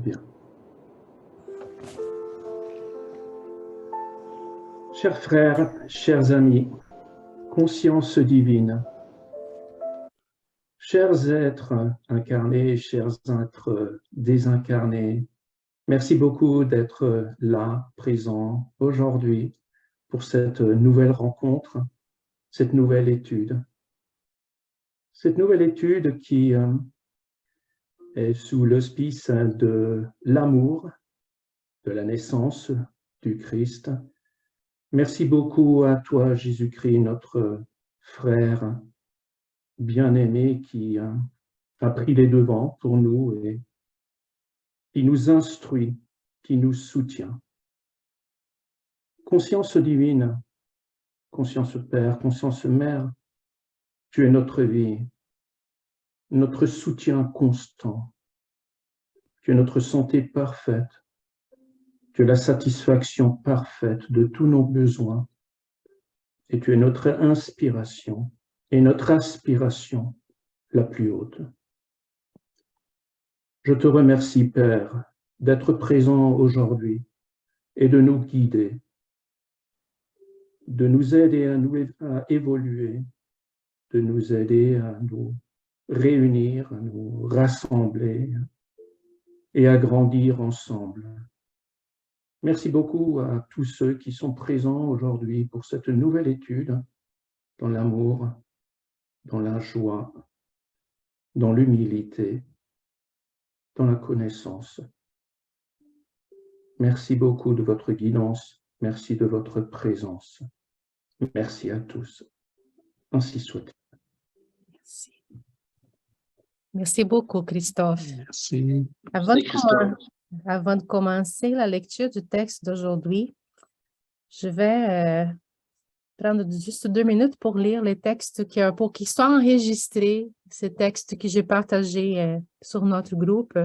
Bien. Chers frères, chers amis, conscience divine, chers êtres incarnés, chers êtres désincarnés, merci beaucoup d'être là, présents aujourd'hui pour cette nouvelle rencontre, cette nouvelle étude. Cette nouvelle étude qui est sous l'auspice de l'amour, de la naissance du Christ. Merci beaucoup à toi, Jésus-Christ, notre frère bien-aimé qui a pris les devants pour nous et qui nous instruit, qui nous soutient. Conscience divine, conscience Père, conscience Mère, tu es notre vie, notre soutien constant. Tu es notre santé parfaite. Tu es la satisfaction parfaite de tous nos besoins. Et tu es notre inspiration et notre aspiration la plus haute. Je te remercie, Père, d'être présent aujourd'hui et de nous guider, de nous aider à évoluer, de nous aider à nous réunir, à nous rassembler et à grandir ensemble. Merci beaucoup à tous ceux qui sont présents aujourd'hui pour cette nouvelle étude dans l'amour, dans la joie, dans l'humilité, dans la connaissance. Merci beaucoup de votre guidance, merci de votre présence. Merci à tous. Ainsi soit. Merci. Merci beaucoup, Christophe. Merci. Avant de commencer la lecture du texte d'aujourd'hui, je vais prendre juste 2 minutes pour lire les textes pour qu'ils soient enregistrés, ces textes que j'ai partagés sur notre groupe.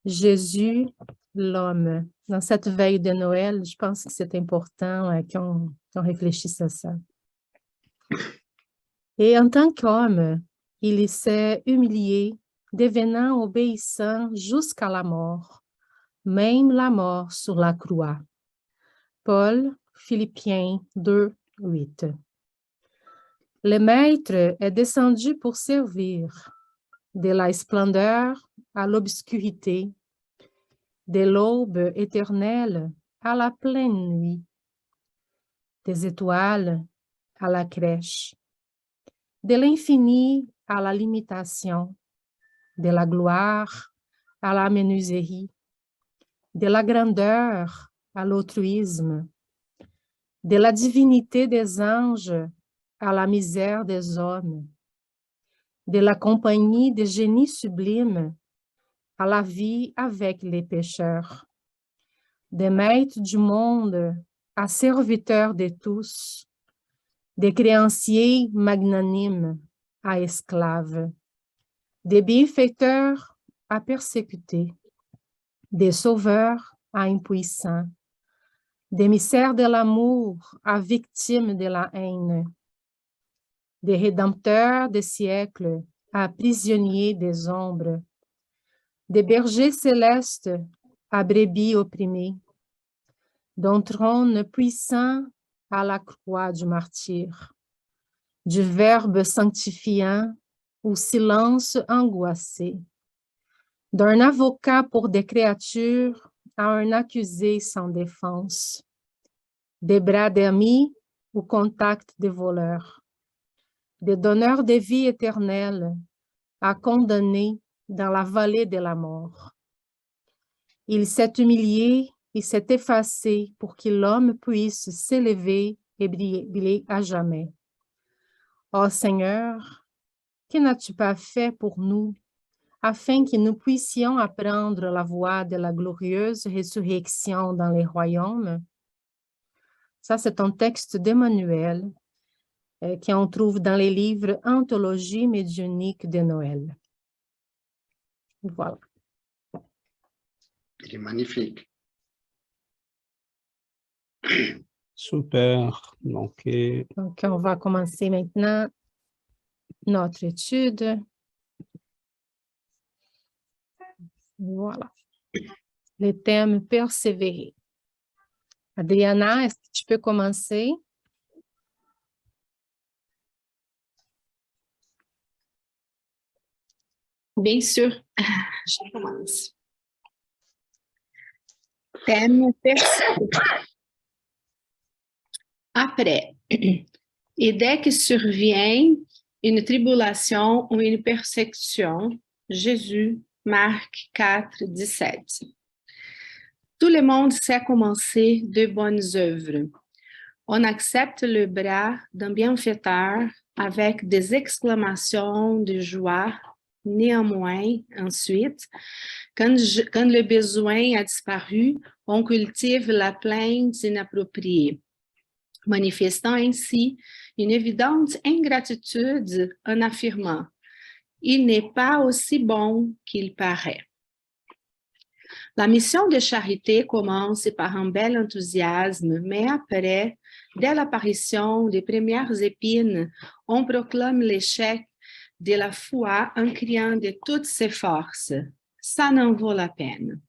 Jésus, l'homme. Dans cette veille de Noël, je pense que c'est important qu'on réfléchisse à ça. Et en tant qu'homme, il s'est humilié, devenant obéissant jusqu'à la mort, même la mort sur la croix. Paul, Philippiens 2, 8. Le Maître est descendu pour servir, de la splendeur à l'obscurité, de l'aube éternelle à la pleine nuit, des étoiles à la crèche, de l'infini à la limitation, de la gloire à la menuiserie, de la grandeur à l'altruisme, de la divinité des anges à la misère des hommes, de la compagnie des génies sublimes à la vie avec les pécheurs, des maîtres du monde à serviteurs de tous, des créanciers magnanimes à esclaves, des bienfaiteurs à persécutés, des sauveurs à impuissants, d'émissaires de l'amour à victimes de la haine, des rédempteurs des siècles à prisonniers des ombres, des bergers célestes à brebis opprimées, d'un trône puissant à la croix du martyr, du Verbe sanctifiant au silence angoissé, d'un avocat pour des créatures à un accusé sans défense, des bras d'amis au contact des voleurs, des donneurs de vie éternelle à condamner dans la vallée de la mort. Il s'est humilié et s'est effacé pour que l'homme puisse s'élever et briller à jamais. Ô Seigneur, que n'as-tu pas fait pour nous, afin que nous puissions apprendre la voie de la glorieuse résurrection dans les royaumes? Ça, c'est un texte d'Emmanuel qu'on trouve dans les livres Anthologie médiunique de Noël. Voilà. Il est magnifique. Super. Donc, On va commencer maintenant notre étude. Voilà. Le thème persévérer. Adriana, est-ce que tu peux commencer? Bien sûr, je commence. Thème persévérer. Après, et dès que survient une tribulation ou une persécution, Jésus, Marc 4, 17. Tout le monde sait commencer de bonnes œuvres. On accepte le bras d'un bienfaiteur avec des exclamations de joie. Néanmoins, ensuite, quand le besoin a disparu, on cultive la plainte inappropriée, manifestant ainsi une évidente ingratitude en affirmant « Il n'est pas aussi bon qu'il paraît ». La mission de charité commence par un bel enthousiasme, mais après, dès l'apparition des premières épines, on proclame l'échec de la foi en criant de toutes ses forces « Ça n'en vaut la peine ».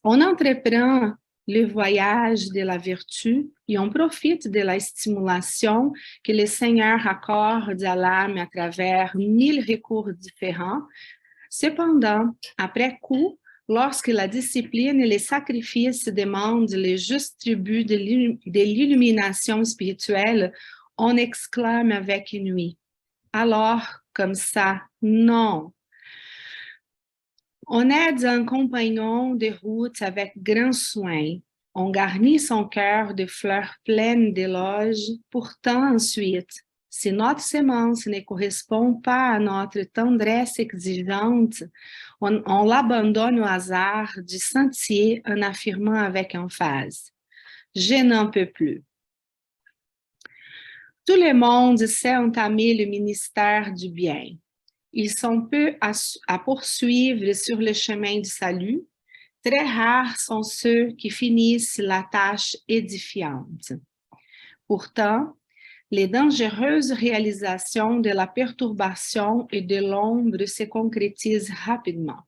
On entreprend le voyage de la vertu et on profite de la stimulation que le Seigneur accorde à l'âme à travers 1000 recours différents. Cependant, après coup, lorsque la discipline et les sacrifices demandent le juste tribut de l'illumination spirituelle, on exclame avec ennui. Alors, comme ça, non. On aide un compagnon de route avec grand soin. On garnit son cœur de fleurs pleines d'éloges. Pourtant, ensuite, si notre semence ne correspond pas à notre tendresse exigeante, on l'abandonne au hasard du sentier en affirmant avec emphase « Je n'en peux plus ». Tout le monde sait entamer le ministère du bien. Ils sont peu à poursuivre sur le chemin du salut. Très rares sont ceux qui finissent la tâche édifiante. Pourtant, les dangereuses réalisations de la perturbation et de l'ombre se concrétisent rapidement.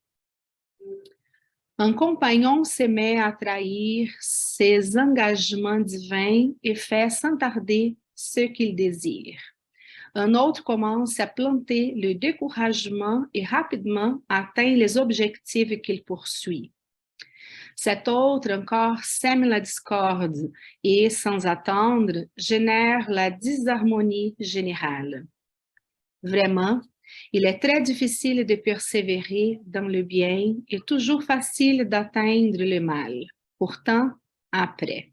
Un compagnon se met à trahir ses engagements divins et fait sans tarder ce qu'il désire. Un autre commence à planter le découragement et rapidement atteint les objectifs qu'il poursuit. Cet autre encore sème la discorde et, sans attendre, génère la disharmonie générale. Vraiment, il est très difficile de persévérer dans le bien et toujours facile d'atteindre le mal. Pourtant, après.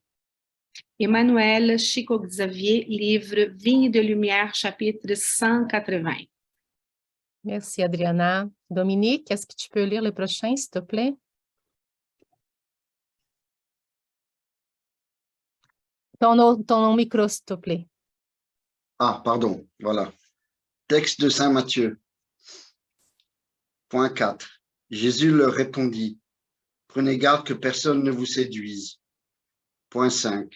Emmanuel Chico Xavier, livre Vigne de Lumière, chapitre 180. Merci, Adriana. Dominique, est-ce que tu peux lire le prochain, s'il te plaît? Ton micro, s'il te plaît. Ah, pardon, voilà. Texte de Saint Matthieu. Point 4. Jésus leur répondit, « Prenez garde que personne ne vous séduise. » Point 5.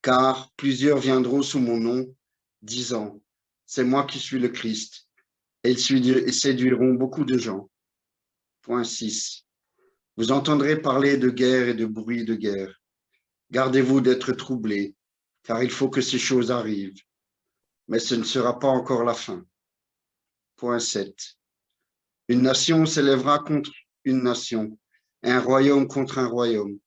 Car plusieurs viendront sous mon nom, disant, « C'est moi qui suis le Christ. » Et ils séduiront beaucoup de gens. Point 6. Vous entendrez parler de guerre et de bruit de guerre. Gardez-vous d'être troublés, car il faut que ces choses arrivent. Mais ce ne sera pas encore la fin. Point 7. Une nation s'élèvera contre une nation, et un royaume contre un royaume,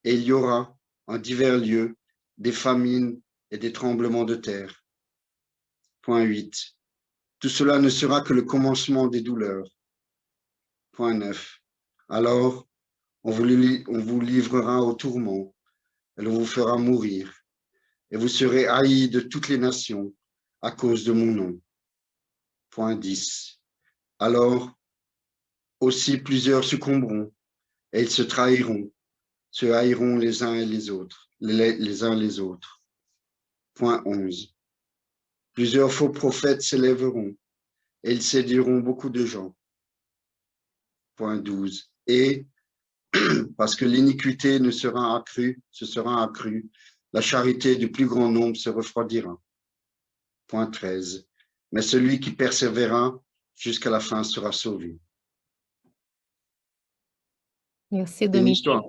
et il y aura, en divers lieux, des famines et des tremblements de terre. Point 8. Tout cela ne sera que le commencement des douleurs. Point 9. Alors, on vous livrera au tourment, et l'on vous fera mourir, et vous serez haïs de toutes les nations à cause de mon nom. Point 10. Alors, aussi plusieurs succomberont, et ils se trahiront, se haïront les uns et les autres, les uns les autres. Point 11. Plusieurs faux prophètes s'élèveront, et ils séduiront beaucoup de gens. Point 12. Et, parce que l'iniquité se sera accrue, la charité du plus grand nombre se refroidira. Point 13. Mais celui qui persévérera jusqu'à la fin sera sauvé. Merci, C'est une Dominique. histoire.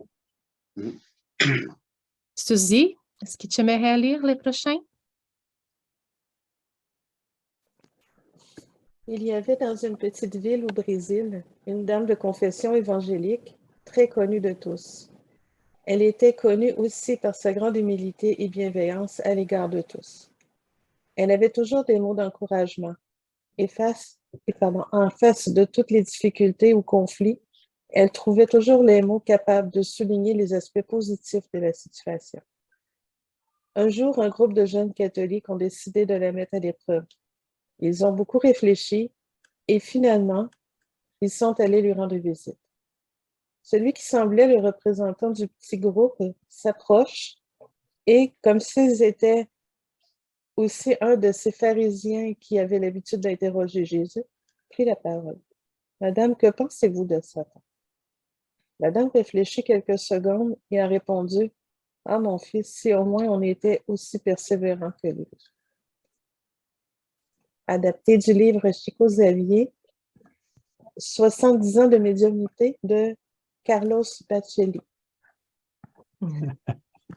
Suzy, est-ce que tu aimerais lire les prochains? Il y avait dans une petite ville au Brésil une dame de confession évangélique très connue de tous. Elle était connue aussi par sa grande humilité et bienveillance à l'égard de tous. Elle avait toujours des mots d'encouragement. En face de toutes les difficultés ou conflits, elle trouvait toujours les mots capables de souligner les aspects positifs de la situation. Un jour, un groupe de jeunes catholiques ont décidé de la mettre à l'épreuve. Ils ont beaucoup réfléchi et finalement, ils sont allés lui rendre visite. Celui qui semblait le représentant du petit groupe s'approche et, comme s'ils étaient aussi un de ces pharisiens qui avaient l'habitude d'interroger Jésus, prit la parole. « Madame, que pensez-vous de Satan? » La dame réfléchit quelques secondes et a répondu « Ah, mon fils, si au moins on était aussi persévérant que lui. » Adapté du livre Chico Xavier, 70 ans de médiumnité de Carlos Bacelli.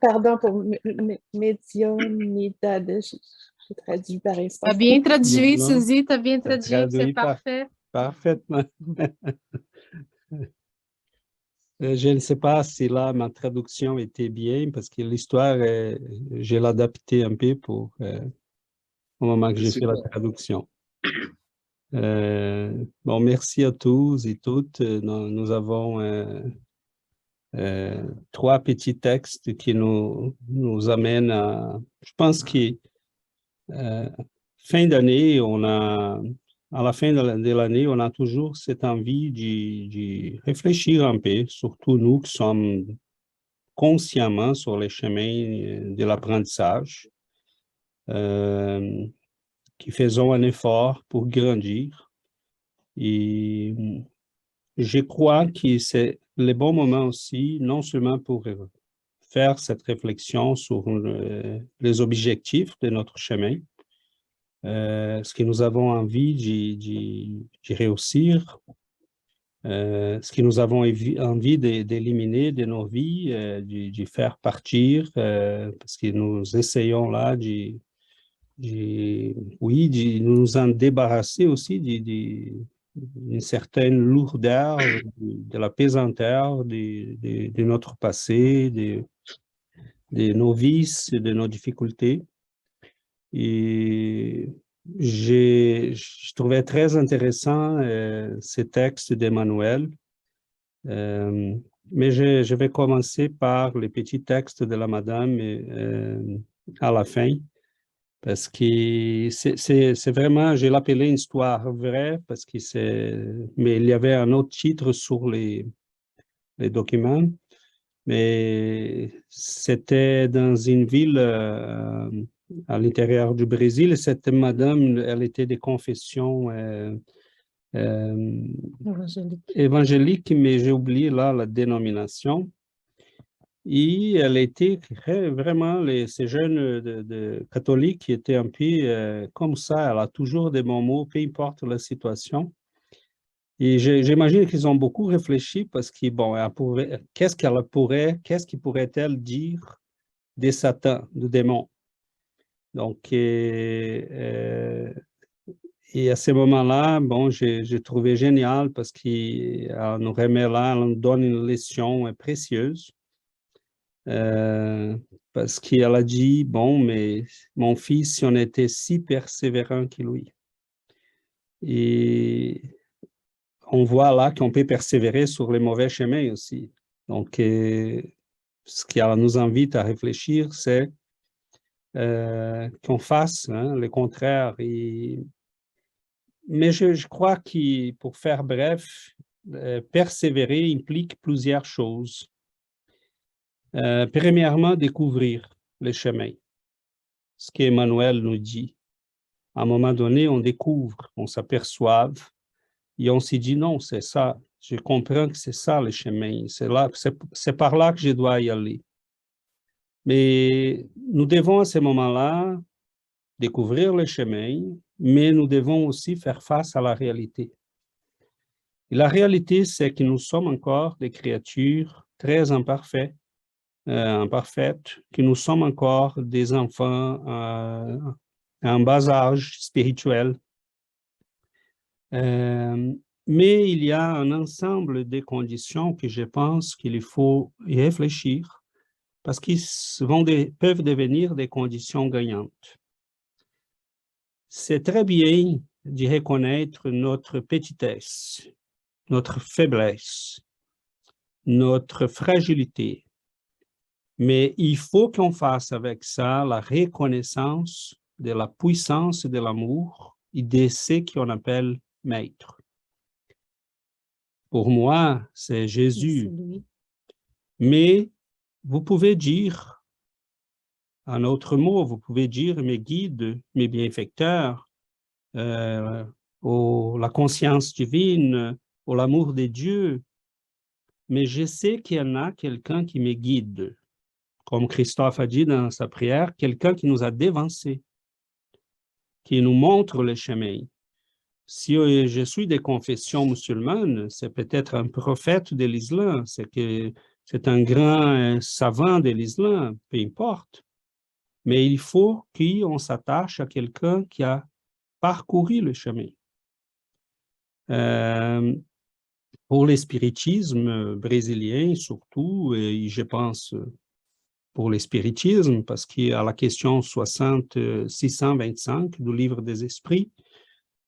Pardon pour médiumnidade, je traduis par instant. Tu as bien traduit, Non, Suzy, tu as bien t'as traduit, c'est traduit parfait. parfaitement. Je ne sais pas si là, ma traduction était bien, parce que l'histoire, je l'ai adaptée un peu pour au moment que j'ai fait la traduction. Bon, merci à tous et toutes. Nous avons 3 petits textes qui nous amènent à... Je pense que fin d'année, à la fin de l'année, on a toujours cette envie de réfléchir un peu, surtout nous qui sommes consciemment sur les chemins de l'apprentissage, qui faisons un effort pour grandir. Et je crois que c'est le bon moment aussi, non seulement pour faire cette réflexion sur les objectifs de notre chemin, ce que nous avons envie de réussir, ce que nous avons envie d'éliminer de nos vies, de faire partir, parce que nous essayons là de nous en débarrasser aussi d'une certaine lourdeur, de la pesanteur de notre passé, de nos vices, de nos difficultés. Et je trouvais très intéressant ce texte d'Emmanuel, mais je vais commencer par les petits textes de la madame à la fin, parce que c'est vraiment, je l'appelais une histoire vraie, parce que mais il y avait un autre titre sur les documents, mais c'était dans une ville à l'intérieur du Brésil. Cette madame, elle était de confession évangélique, mais j'ai oublié là la dénomination. Et elle était vraiment, ces jeunes de catholiques qui étaient un peu comme ça, elle a toujours des bons mots, peu importe la situation. Et j'imagine qu'ils ont beaucoup réfléchi parce que, bon, qu'est-ce qui pourrait-elle dire de Satan, du démon? Donc, et à ce moment-là, bon, j'ai trouvé génial parce qu'elle nous remet là, elle nous donne une leçon précieuse. Parce qu'elle a dit, bon, mais mon fils, si on était si persévérant que lui. Et on voit là qu'on peut persévérer sur les mauvais chemins aussi. Donc, ce qui nous invite à réfléchir, c'est qu'on fasse le contraire. Mais je crois que, pour faire bref, persévérer implique plusieurs choses. Premièrement, découvrir le chemin. Ce qu'Emmanuel nous dit. À un moment donné, on découvre, on s'aperçoit, et on s'est dit non, c'est ça. Je comprends que c'est ça le chemin. C'est par là que je dois y aller. Mais nous devons à ce moment-là découvrir le chemin, mais nous devons aussi faire face à la réalité. Et la réalité, c'est que nous sommes encore des créatures très imparfaites, que nous sommes encore des enfants à un bas âge spirituel. Mais il y a un ensemble de conditions que je pense qu'il faut y réfléchir parce qu'ils peuvent devenir des conditions gagnantes. C'est très bien de reconnaître notre petitesse, notre faiblesse, notre fragilité. Mais il faut qu'on fasse avec ça la reconnaissance de la puissance de l'amour et de ce qu'on appelle maître. Pour moi, c'est Jésus. Mais vous pouvez dire, un autre mot, vous pouvez dire mes guides, mes bienfaiteurs, ou la conscience divine, ou l'amour de Dieu. Mais je sais qu'il y en a quelqu'un qui me guide. Comme Christophe a dit dans sa prière, quelqu'un qui nous a dévancés, qui nous montre le chemin. Si je suis de confession musulmane, c'est peut-être un prophète de l'islam, c'est un grand savant de l'islam, peu importe. Mais il faut qu'on s'attache à quelqu'un qui a parcouru le chemin. Pour le spiritisme brésilien surtout, et je pense pour le spiritisme, parce qu'à la question 625 du livre des esprits,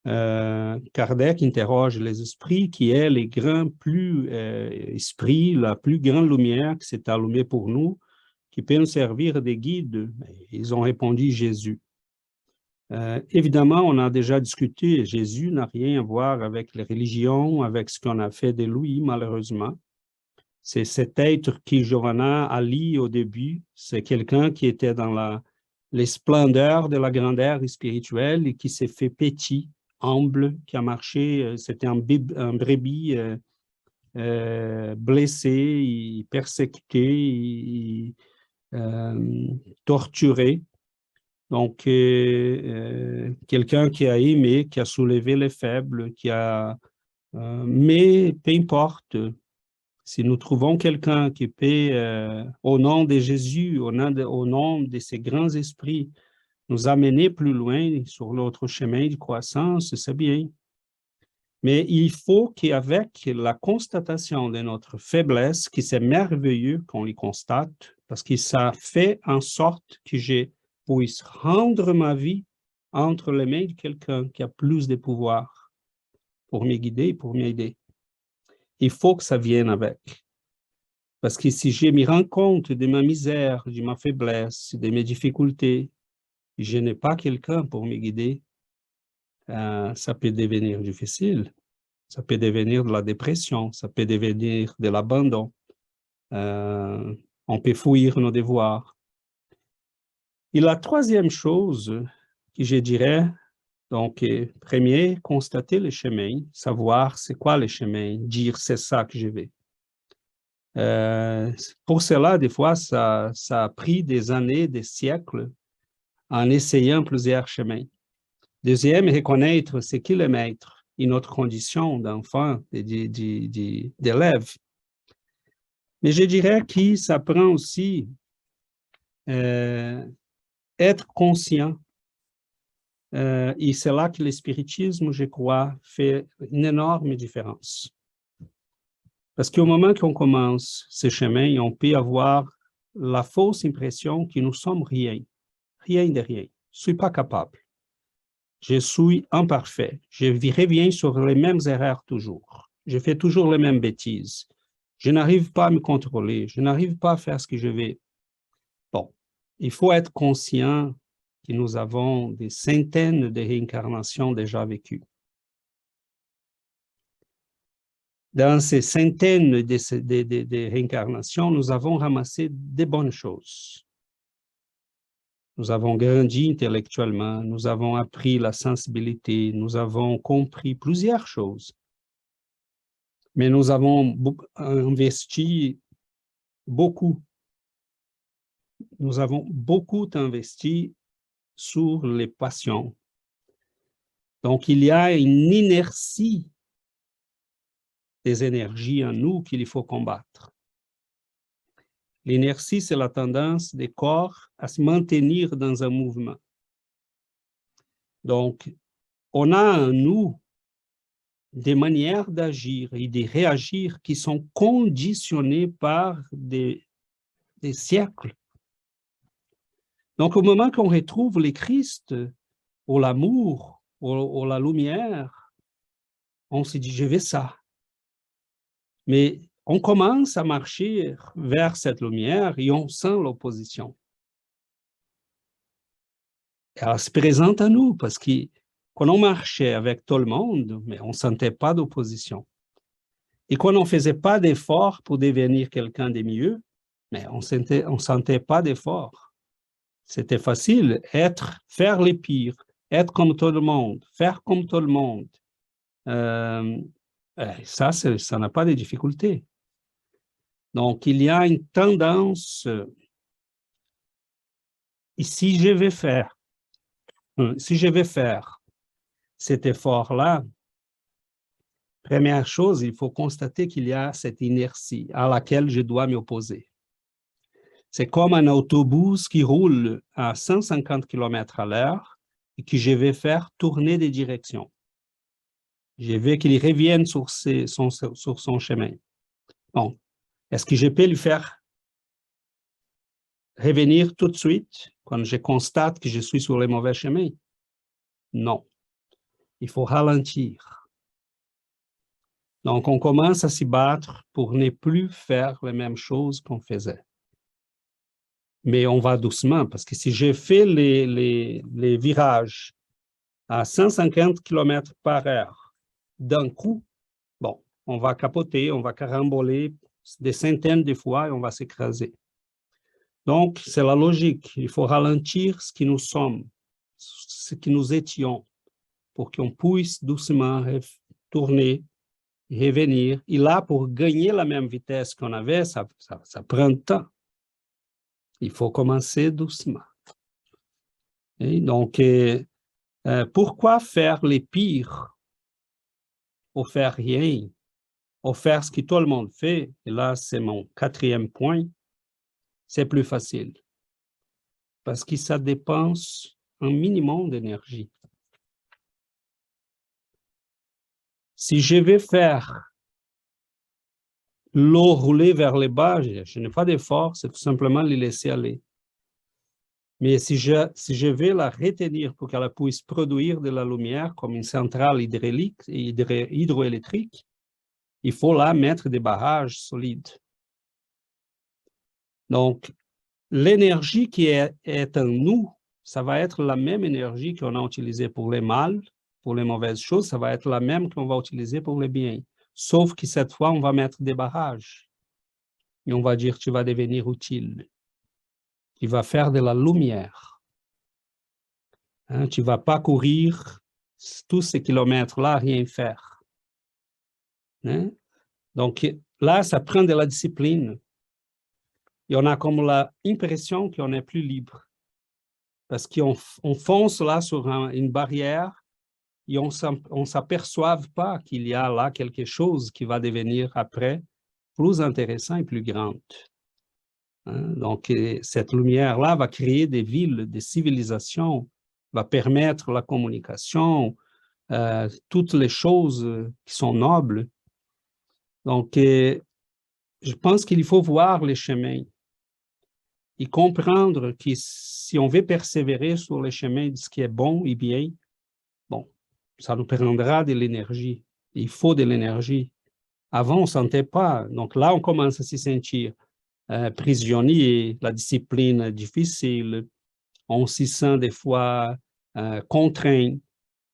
Kardec interroge les esprits qui est les grands plus esprits, la plus grande lumière qui s'est allumée pour nous, qui peut nous servir de guide. Ils ont répondu Jésus. Évidemment, on a déjà discuté, Jésus n'a rien à voir avec les religions, avec ce qu'on a fait de lui, malheureusement. C'est cet être qui Giovanna a lu au début, c'est quelqu'un qui était dans les splendeurs de la grandeur spirituelle et qui s'est fait petit, humble, qui a marché, c'était un brebis blessé, persécuté, torturé. Donc, quelqu'un qui a aimé, qui a soulevé les faibles, mais peu importe, si nous trouvons quelqu'un qui peut, au nom de Jésus, au nom de ces grands esprits, nous amener plus loin sur l'autre chemin de croissance, c'est bien. Mais il faut qu'avec la constatation de notre faiblesse, qui c'est merveilleux qu'on les constate, parce que ça fait en sorte que je puisse rendre ma vie entre les mains de quelqu'un qui a plus de pouvoir pour me guider, pour m'aider. Il faut que ça vienne avec. Parce que si je me rends compte de ma misère, de ma faiblesse, de mes difficultés, je n'ai pas quelqu'un pour me guider, ça peut devenir difficile. Ça peut devenir de la dépression, ça peut devenir de l'abandon. On peut fuir nos devoirs. Et la troisième chose que je dirais, donc, premier, constater le chemin, savoir c'est quoi le chemin, dire c'est ça que je vais. Pour cela, des fois, ça a pris des années, des siècles, en essayant plusieurs chemins. Deuxième, reconnaître ce qu'est le maître et notre condition d'enfant, d'élève. Mais je dirais que ça prend aussi être conscient. Et c'est là que le spiritisme, je crois, fait une énorme différence. Parce qu'au moment qu'on commence ce chemin, on peut avoir la fausse impression que nous sommes rien, rien de rien. Je ne suis pas capable. Je suis imparfait. Je reviens sur les mêmes erreurs toujours. Je fais toujours les mêmes bêtises. Je n'arrive pas à me contrôler. Je n'arrive pas à faire ce que je veux. Bon, il faut être conscient que nous avons des centaines de réincarnations déjà vécues. Dans ces centaines de réincarnations, nous avons ramassé des bonnes choses. Nous avons grandi intellectuellement, nous avons appris la sensibilité, nous avons compris plusieurs choses. Mais nous avons investi beaucoup. Nous avons beaucoup investi sur les passions. Donc, il y a une inertie des énergies en nous qu'il faut combattre. L'inertie, c'est la tendance des corps à se maintenir dans un mouvement. Donc, on a en nous des manières d'agir et de réagir qui sont conditionnées par des siècles. Donc, au moment qu'on retrouve le Christ, ou l'amour, ou la lumière, on se dit, je veux ça. Mais on commence à marcher vers cette lumière et on sent l'opposition. Elle se présente à nous parce que quand on marchait avec tout le monde, mais on ne sentait pas d'opposition. Et quand on ne faisait pas d'efforts pour devenir quelqu'un de mieux, mais on sentait pas d'efforts. C'était facile, faire le pire, être comme tout le monde, faire comme tout le monde. Ça n'a pas de difficulté. Donc, il y a une tendance, et si je vais faire cet effort-là, première chose, il faut constater qu'il y a cette inertie à laquelle je dois m'opposer. C'est comme un autobus qui roule à 150 km à l'heure et que je vais faire tourner de direction. Je veux qu'il revienne sur son chemin. Bon, est-ce que je peux le faire revenir tout de suite quand je constate que je suis sur le mauvais chemin? Non. Il faut ralentir. Donc, on commence à s'y battre pour ne plus faire les mêmes choses qu'on faisait. Mais on va doucement, parce que si je fais les virages à 150 km par heure d'un coup, bon, on va capoter, on va caramboler des centaines de fois et on va s'écraser. Donc, c'est la logique. Il faut ralentir ce que nous sommes, ce que nous étions, pour qu'on puisse doucement tourner, revenir. Et là, pour gagner la même vitesse qu'on avait, ça prend du temps. Il faut commencer doucement. Et donc, pourquoi faire les pires ou faire rien, ou faire ce que tout le monde fait? Et là, c'est mon 4e point. C'est plus facile. Parce que ça dépense un minimum d'énergie. Si je vais faire l'eau rouler vers le bas, je n'ai pas d'effort, c'est tout simplement le laisser aller. Mais si je vais la retenir pour qu'elle puisse produire de la lumière comme une centrale hydroélectrique, il faut là mettre des barrages solides. Donc, l'énergie qui est en nous, ça va être la même énergie qu'on a utilisée pour les mal, pour les mauvaises choses, ça va être la même qu'on va utiliser pour les biens. Sauf que cette fois, on va mettre des barrages. Et on va dire, tu vas devenir utile. Tu vas faire de la lumière. Hein, tu ne vas pas courir tous ces kilomètres-là, rien faire. Hein? Donc là, ça prend de la discipline. Et on a comme l'impression qu'on n'est plus libre. Parce qu'on fonce là sur une barrière et on ne s'aperçoit pas qu'il y a là quelque chose qui va devenir après plus intéressant et plus grande. Hein? Donc, cette lumière-là va créer des villes, des civilisations, va permettre la communication, toutes les choses qui sont nobles. Donc, je pense qu'il faut voir les chemins et comprendre que si on veut persévérer sur les chemins de ce qui est bon et bien, bon, ça nous prendra de l'énergie. Il faut de l'énergie. Avant, on ne sentait pas. Donc là, on commence à se sentir prisonnier, la discipline est difficile, on s'y sent des fois contraint.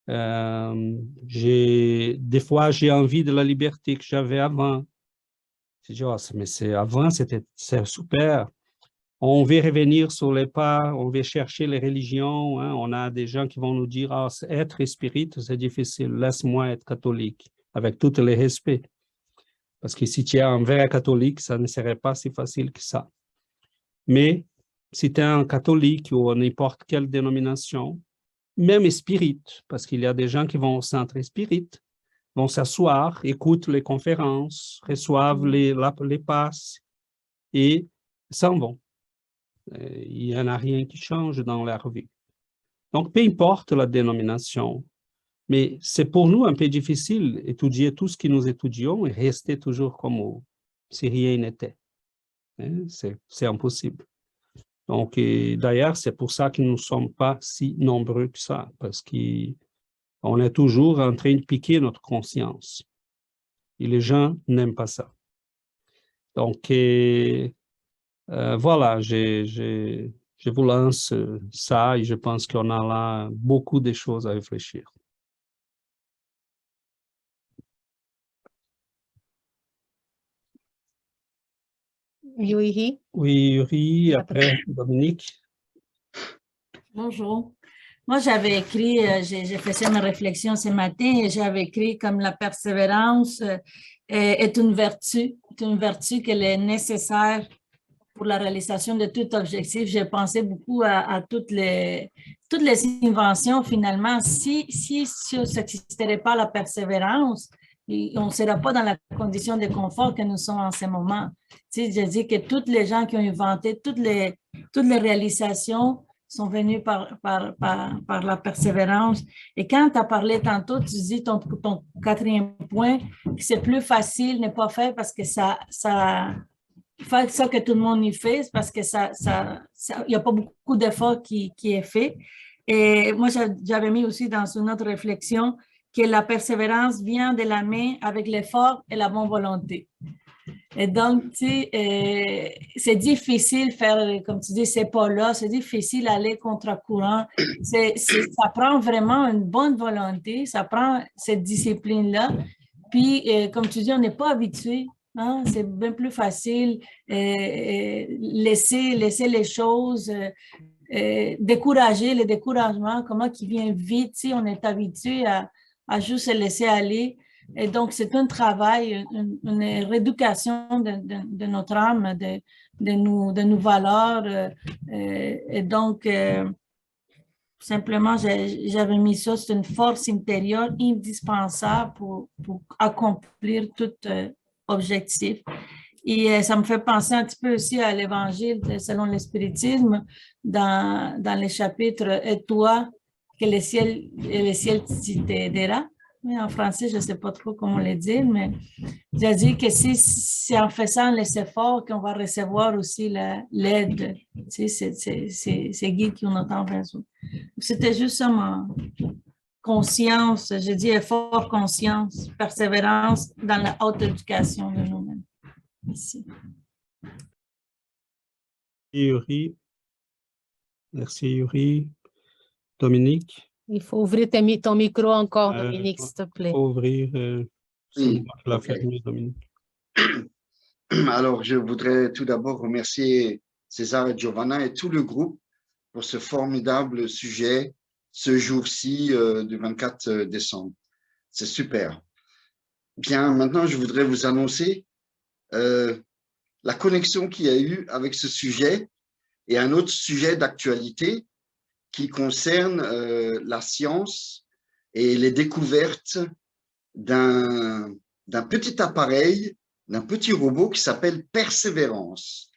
Des fois, j'ai envie de la liberté que j'avais avant. Je dis, oh, mais avant, c'est super. On veut revenir sur les pas, on veut chercher les religions. Hein. On a des gens qui vont nous dire, oh, être spirit, c'est difficile, laisse-moi être catholique, avec tout le respect. Parce que si tu es un vrai catholique, ça ne serait pas si facile que ça. Mais si tu es un catholique ou n'importe quelle dénomination, même spirit, parce qu'il y a des gens qui vont au centre spirit, vont s'asseoir, écoutent les conférences, reçoivent les passes et s'en vont. Il n'y en a rien qui change dans leur vie. Donc, peu importe la dénomination, mais c'est pour nous un peu difficile d'étudier tout ce que nous étudions et rester toujours comme si rien n'était. C'est impossible. Donc, d'ailleurs, c'est pour ça que nous ne sommes pas si nombreux que ça, parce qu'on est toujours en train de piquer notre conscience. Et les gens n'aiment pas ça. Donc, voilà, je vous lance ça et je pense qu'on a là beaucoup de choses à réfléchir. Yuri. Oui, Yuri, après Dominique. Bonjour. Moi, j'avais écrit, j'ai fait ma réflexion ce matin et j'avais écrit comme la persévérance est une vertu qu'elle est nécessaire pour la réalisation de tout objectif. J'ai pensé beaucoup à toutes les inventions finalement. Si ça n'existerait pas la persévérance, on ne serait pas dans la condition de confort que nous sommes en ce moment. Tu sais, je dis que toutes les gens qui ont inventé, toutes les réalisations sont venues par la persévérance. Et quand tu as parlé tantôt, tu dis ton quatrième point, que c'est plus facile n'est pas fait parce que ça que tout le monde y fait, parce que il n'y a pas beaucoup d'efforts qui est fait. Et moi, j'avais mis aussi dans une autre réflexion que la persévérance vient de la main avec l'effort et la bonne volonté. Et donc, tu sais, c'est difficile faire, comme tu dis, ces pas-là, c'est difficile d'aller contre-courant. Ça prend vraiment une bonne volonté, ça prend cette discipline-là. Puis, comme tu dis, on n'est pas habitué. Hein? C'est bien plus facile laisser les choses, décourager le découragement, comment qui vient vite, si on est habitué à juste se laisser aller. Et donc, c'est un travail, une rééducation de notre âme, de nos valeurs. Et donc, simplement, j'avais mis ça, c'est une force intérieure indispensable pour accomplir tout objectif. Et ça me fait penser un petit peu aussi à l'évangile selon l'espiritisme, dans les chapitres « Et toi, que le ciel t'aidera ». Mais en français, je ne sais pas trop comment le dire, mais j'ai dit que si c'est en faisant les efforts qu'on va recevoir aussi l'aide, tu sais, ces guides qui ont autant besoin. C'était juste ça, ma conscience, j'ai dit effort, conscience, persévérance dans la haute éducation de nous-mêmes. Merci. Yuri. Merci, Yuri. Dominique. Il faut ouvrir ton micro encore, Dominique, s'il te plaît. Il faut ouvrir. Oui, la ok. fermer, Dominique. Alors, je voudrais tout d'abord remercier César et Giovanna et tout le groupe pour ce formidable sujet ce jour-ci du 24 décembre. C'est super. Bien, maintenant, je voudrais vous annoncer la connexion qu'il y a eu avec ce sujet et un autre sujet d'actualité qui concerne la science et les découvertes d'un petit appareil, d'un petit robot qui s'appelle Persévérance.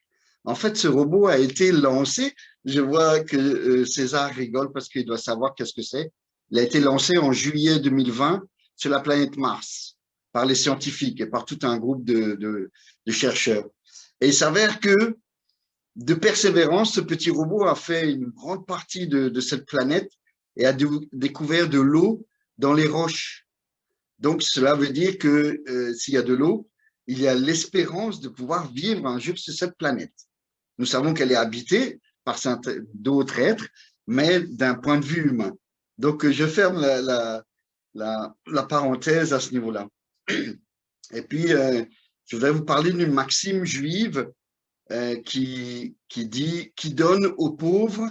En fait, ce robot a été lancé, je vois que César rigole parce qu'il doit savoir qu'est-ce que c'est. Il a été lancé en juillet 2020 sur la planète Mars par les scientifiques et par tout un groupe de chercheurs. Et il s'avère que de Persévérance, ce petit robot a fait une grande partie de cette planète et a découvert de l'eau dans les roches. Donc, cela veut dire que s'il y a de l'eau, il y a l'espérance de pouvoir vivre un jour sur cette planète. Nous savons qu'elle est habitée par d'autres êtres, mais d'un point de vue humain. Donc, je ferme la parenthèse à ce niveau-là. Et puis, je vais vous parler d'une maxime juive qui dit « Qui donne aux pauvres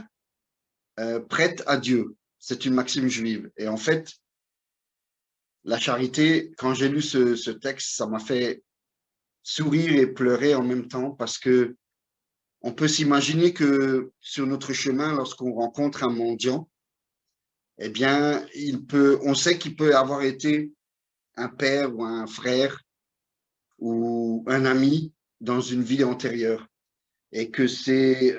prête à Dieu ». C'est une maxime juive. Et en fait, la charité, quand j'ai lu ce texte, ça m'a fait sourire et pleurer en même temps parce que on peut s'imaginer que sur notre chemin, lorsqu'on rencontre un mendiant, eh bien, on sait qu'il peut avoir été un père ou un frère ou un ami dans une vie antérieure. Et que c'est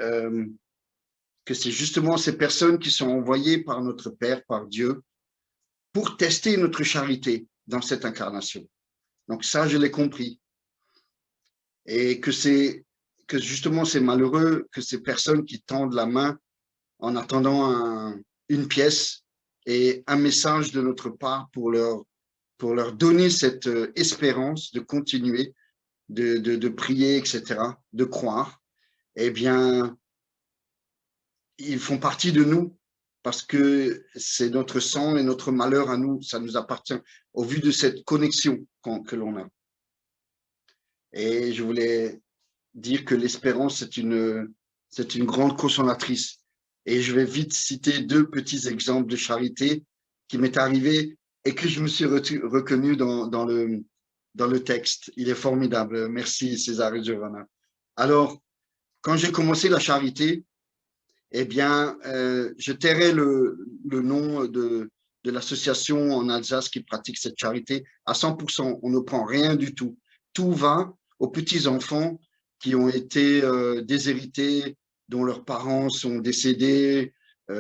justement ces personnes qui sont envoyées par notre Père, par Dieu, pour tester notre charité dans cette incarnation. Donc ça, je l'ai compris. Et que justement, c'est malheureux que ces personnes qui tendent la main en attendant une pièce et un message de notre part pour leur donner cette espérance de continuer, de prier, etc., de croire, eh bien, ils font partie de nous parce que c'est notre sang et notre malheur à nous, ça nous appartient au vu de cette connexion que l'on a. Et je voulais dire que l'espérance, c'est une grande consolatrice. Et je vais vite citer 2 petits exemples de charité qui m'est arrivé et que je me suis reconnu dans le texte. Il est formidable. Merci César et Giovanna. Alors, quand j'ai commencé la charité, eh bien, je tairai le nom de l'association en Alsace qui pratique cette charité à 100%. On ne prend rien du tout. Tout va aux petits-enfants qui ont été déshérités, dont leurs parents sont décédés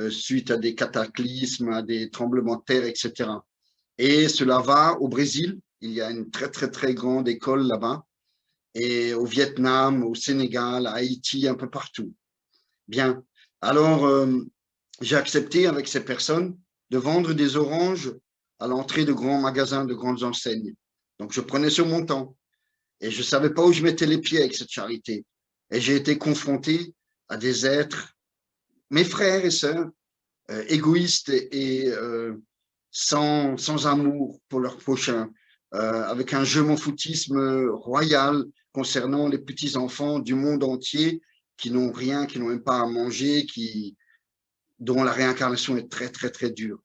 suite à des cataclysmes, à des tremblements de terre, etc. Et cela va au Brésil. Il y a une très, très, très grande école là-bas. Et au Vietnam, au Sénégal, à Haïti, un peu partout. Bien. Alors, j'ai accepté avec ces personnes de vendre des oranges à l'entrée de grands magasins, de grandes enseignes. Donc, je prenais ce montant et je ne savais pas où je mettais les pieds avec cette charité. Et j'ai été confronté à des êtres, mes frères et sœurs, égoïstes et sans amour pour leur prochain, avec un je m'en foutisme royal concernant les petits-enfants du monde entier qui n'ont rien, qui n'ont même pas à manger, dont la réincarnation est très, très, très dure.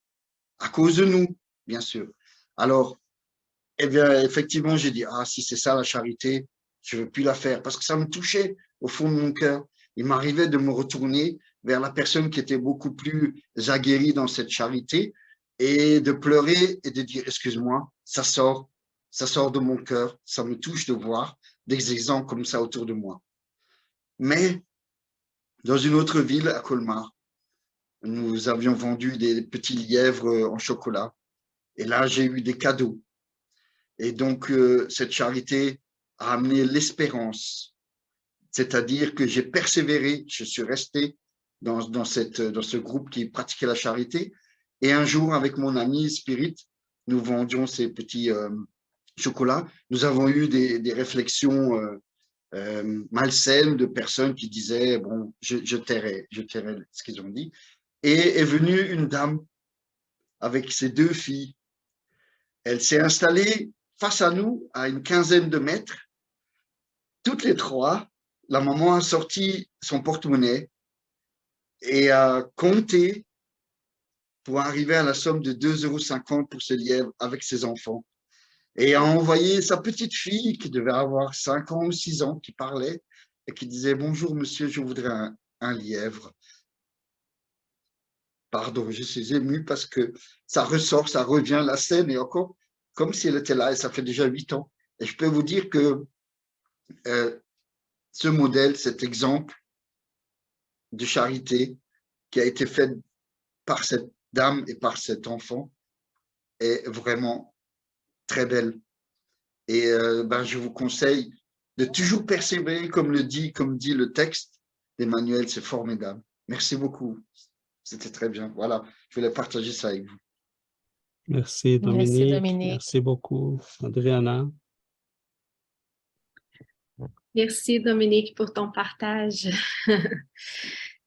À cause de nous, bien sûr. Alors, eh bien, effectivement, j'ai dit, ah, si c'est ça la charité, je ne veux plus la faire, parce que ça me touchait au fond de mon cœur. Il m'arrivait de me retourner vers la personne qui était beaucoup plus aguerrie dans cette charité et de pleurer et de dire, excuse-moi, ça sort de mon cœur, ça me touche de voir des exemples comme ça autour de moi. Mais dans une autre ville, à Colmar, nous avions vendu des petits lièvres en chocolat. Et là, j'ai eu des cadeaux. Et donc, cette charité a amené l'espérance. C'est-à-dire que j'ai persévéré, je suis resté dans ce groupe qui pratiquait la charité. Et un jour, avec mon ami Spirit, nous vendions ces petits chocolats. Nous avons eu des réflexions malsaines de personnes qui disaient, bon, je tairai ce qu'ils ont dit. Et est venue une dame avec ses 2 filles. Elle s'est installée face à nous, à une quinzaine de mètres. Toutes les 3, la maman a sorti son porte-monnaie et a compté pour arriver à la somme de 2,50 € pour ce lièvre avec ses enfants. Et a envoyé sa petite fille, qui devait avoir 5 ans ou 6 ans, qui parlait et qui disait « Bonjour monsieur, je voudrais un lièvre ». Pardon, je suis ému parce que ça ressort, ça revient, la scène est encore comme si elle était là et ça fait déjà 8 ans. Et je peux vous dire que ce modèle, cet exemple de charité qui a été fait par cette dame et par cet enfant est vraiment très belle. Et je vous conseille de toujours persévérer, comme dit le texte d'Emmanuel, c'est formidable. Merci beaucoup. C'était très bien. Voilà, je voulais partager ça avec vous. Merci Dominique. Merci beaucoup, Adriana. Merci Dominique pour ton partage.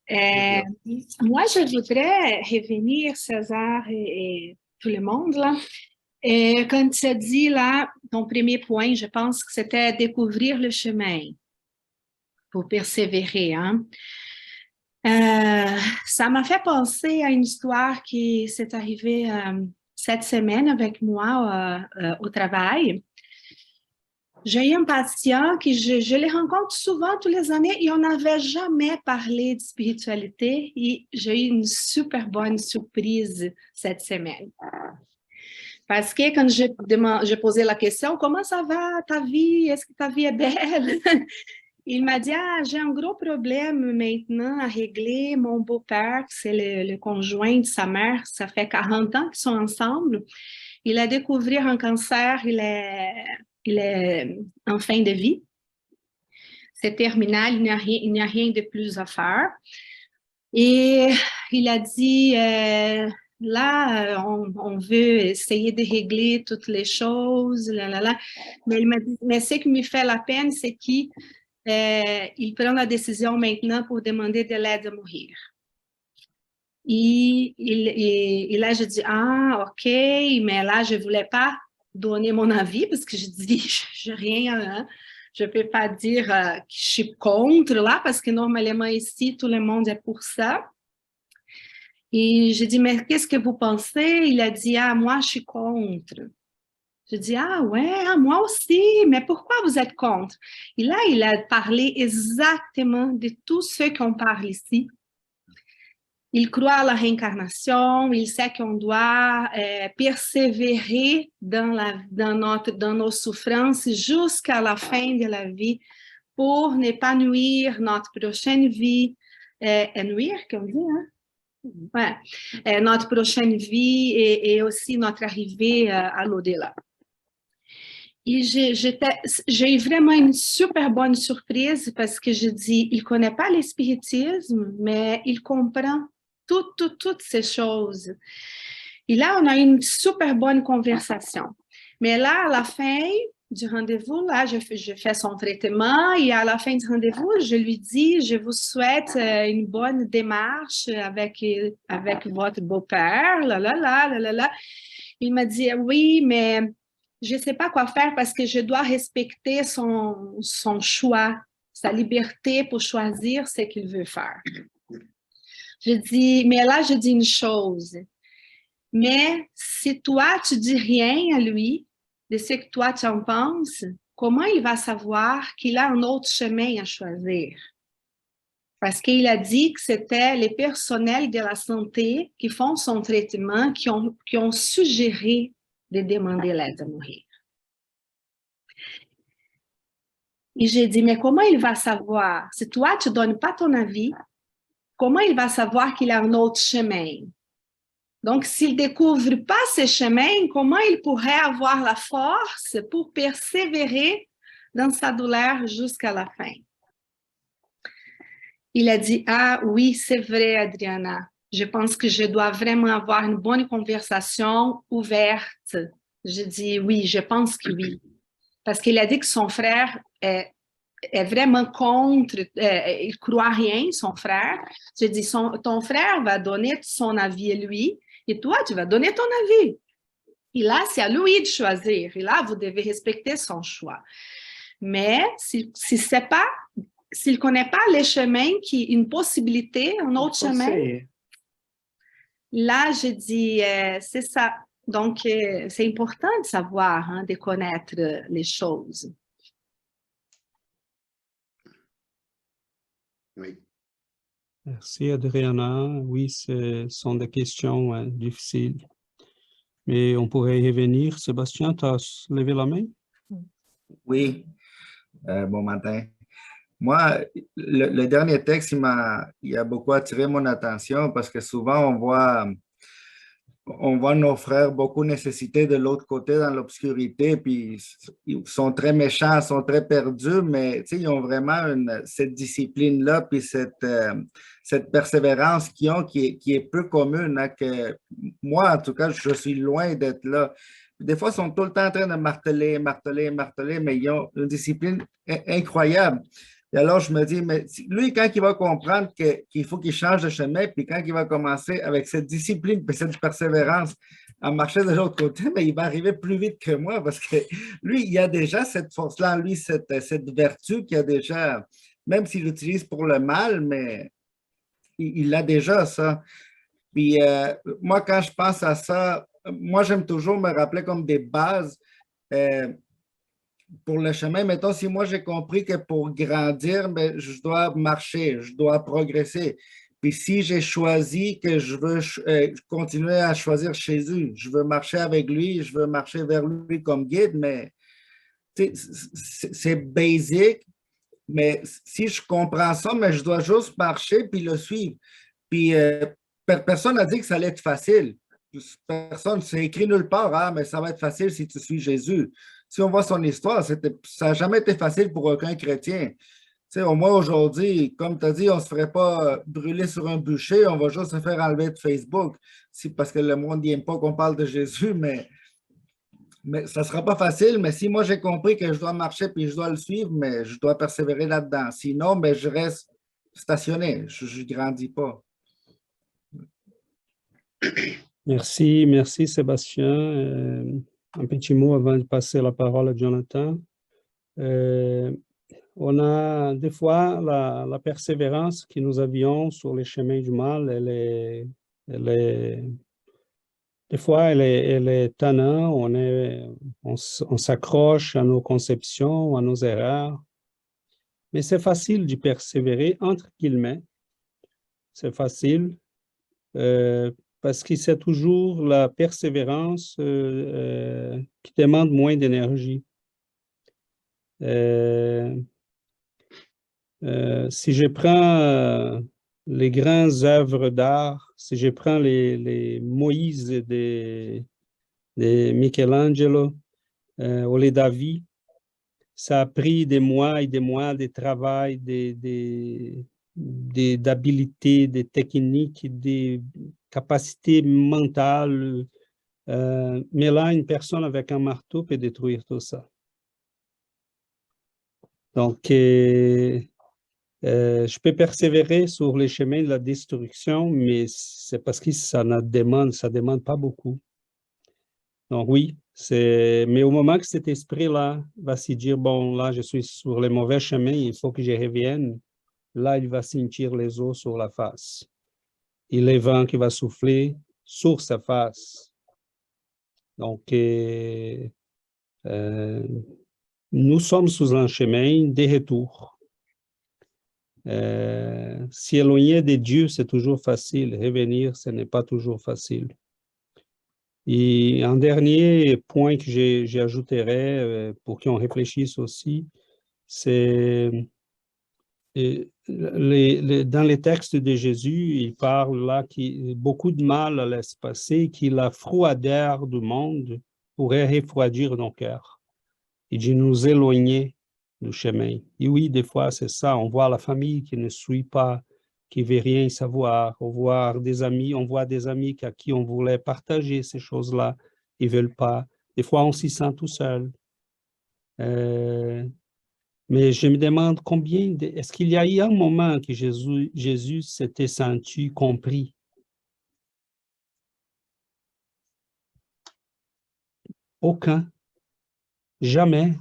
Moi, je voudrais revenir, César et tout le monde là. Et quand tu as dit là, ton premier point, je pense que c'était découvrir le chemin pour persévérer. Hein? Ça m'a fait penser à une histoire qui s'est arrivée cette semaine avec moi au travail. J'ai eu un patient qui, je les rencontre souvent tous les années et on n'avait jamais parlé de spiritualité et j'ai eu une super bonne surprise cette semaine. Parce que quand j'ai posé la question, comment ça va ta vie? Est-ce que ta vie est belle? Il m'a dit, ah, j'ai un gros problème maintenant à régler. Mon beau-père, c'est le conjoint de sa mère, ça fait 40 ans qu'ils sont ensemble. Il a découvert un cancer, il est en fin de vie. C'est terminal, il n'y a rien de plus à faire. Et il a dit, là, on veut essayer de régler toutes les choses, Mais il m'a dit, mais ce qui me fait la peine, c'est qu'il prend la décision maintenant pour demander de l'aide à mourir. Et là, je dis, ah, OK, mais là, je ne voulais pas donner mon avis parce que je dis, je rien, hein, je ne peux pas dire que je suis contre là parce que normalement ici, tout le monde est pour ça. Et je dis, mais qu'est-ce que vous pensez? Il a dit, ah, moi, je suis contre. Je dis, ah ouais, ah, moi aussi, mais pourquoi vous êtes contre? Et là, il a parlé exactement de tout ce qu'on parle ici. Il croit à la réincarnation, il sait qu'on doit persévérer dans nos souffrances jusqu'à la fin de la vie pour ne pas nuire notre prochaine vie, nuire, comme on dit, hein? Ouais. Notre prochaine vie et aussi notre arrivée à l'au-delà. Et j'ai eu vraiment une super bonne surprise parce que je dis, il ne connaît pas l'espiritisme, mais il comprend toutes ces choses. Et là, on a eu une super bonne conversation. Mais là, à la fin du rendez-vous, là, je fais son traitement et à la fin du rendez-vous, je lui dis, je vous souhaite une bonne démarche avec votre beau-père, Il m'a dit, oui, mais je ne sais pas quoi faire parce que je dois respecter son choix, sa liberté pour choisir ce qu'il veut faire. Je dis, mais là, je dis une chose. Mais si toi, tu dis rien à lui de ce que toi, tu en penses, comment il va savoir qu'il a un autre chemin à choisir? Parce qu'il a dit que c'était les personnels de la santé qui font son traitement, qui ont suggéré de demander l'aide à mourir. Et j'ai dit, mais comment il va savoir? Si toi, tu ne donnes pas ton avis, comment il va savoir qu'il a un autre chemin? Donc, s'il ne découvre pas ce chemin, comment il pourrait avoir la force pour persévérer dans sa douleur jusqu'à la fin? Il a dit, ah oui, c'est vrai, Adriana. Je pense que je dois vraiment avoir une bonne conversation ouverte. Je dis, oui, je pense que oui. Parce qu'il a dit que son frère est vraiment contre, il ne croit rien, son frère. Je dis, ton frère va donner son avis à lui et toi, tu vas donner ton avis. Et là, c'est à lui de choisir. Et là, vous devez respecter son choix. Mais s'il ne connaît pas les chemins, une possibilité, un autre chemin, là, je dis, c'est ça. Donc, c'est important de savoir, hein, de connaître les choses. Oui. Merci, Adriana. Oui, ce sont des questions difficiles. Mais on pourrait y revenir. Sébastien, tu as levé la main? Oui, bon matin. Moi, le dernier texte, il a beaucoup attiré mon attention parce que souvent, on voit nos frères beaucoup nécessiter de l'autre côté dans l'obscurité, puis ils sont très méchants, sont très perdus, mais ils ont vraiment cette discipline-là, puis cette persévérance qu'ils ont qui est peu commune, hein, que moi, en tout cas, je suis loin d'être là. Des fois, ils sont tout le temps en train de marteler, mais ils ont une discipline incroyable. Et alors, je me dis, mais lui, quand il va comprendre qu'il faut qu'il change de chemin, puis quand il va commencer avec cette discipline et cette persévérance à marcher de l'autre côté, mais il va arriver plus vite que moi parce que lui, il a déjà cette force-là en lui, cette vertu qu'il a déjà, même s'il l'utilise pour le mal, mais il a déjà ça. Puis moi, quand je pense à ça, moi, j'aime toujours me rappeler comme des bases pour le chemin. Mettons, si moi, j'ai compris que pour grandir, ben, je dois marcher, je dois progresser. Puis si j'ai choisi que je veux continuer à choisir Jésus, je veux marcher avec lui, je veux marcher vers lui comme guide, mais c'est basic, mais si je comprends ça, mais je dois juste marcher puis le suivre. Puis personne n'a dit que ça allait être facile. Personne, c'est écrit nulle part, hein, mais ça va être facile si tu suis Jésus. Si on voit son histoire, ça n'a jamais été facile pour aucun chrétien. Tu sais, au moins aujourd'hui, comme tu as dit, on ne se ferait pas brûler sur un bûcher, on va juste se faire enlever de Facebook. Parce que le monde n'aime pas qu'on parle de Jésus, mais ça ne sera pas facile. Mais si moi j'ai compris que je dois marcher puis je dois le suivre, mais je dois persévérer là-dedans. Sinon, ben, je reste stationné, je ne grandis pas. Merci, merci Sébastien. Un petit mot avant de passer la parole à Jonathan. On a des fois la persévérance que nous avions sur les chemins du mal, des fois elle est tannante, on s'accroche à nos conceptions, à nos erreurs, mais c'est facile de persévérer, entre guillemets, c'est facile, parce que c'est toujours la persévérance qui demande moins d'énergie. Si je prends les grandes œuvres d'art, si je prends les Moïse de Michelangelo ou les David, ça a pris des mois et des mois de travail, d'habileté, de techniques, des capacités mentales. Mais là, une personne avec un marteau peut détruire tout ça. Donc, je peux persévérer sur les chemins de la destruction, mais c'est parce que ça demande pas beaucoup. Donc oui, mais au moment que cet esprit-là va se dire, bon, là, je suis sur le mauvais chemin, il faut que je revienne, là, il va sentir les eaux sur la face. Et le vent qui va souffler sur sa face. Donc, nous sommes sous un chemin de retour. S'éloigner de Dieu, c'est toujours facile. Revenir, ce n'est pas toujours facile. Et un dernier point que j'ajouterais pour qu'on réfléchisse aussi, c'est dans les textes de Jésus, il parle là que beaucoup de mal allait se passer, que la froideur du monde pourrait refroidir nos cœurs et de nous éloigner du chemin. Et oui, des fois, c'est ça. On voit la famille qui ne suit pas, qui ne veut rien savoir. On voit des amis à qui on voulait partager ces choses-là. Ils ne veulent pas. Des fois, on s'y sent tout seul. Mais je me demande est-ce qu'il y a eu un moment que Jésus s'était senti compris? Aucun. Jamais.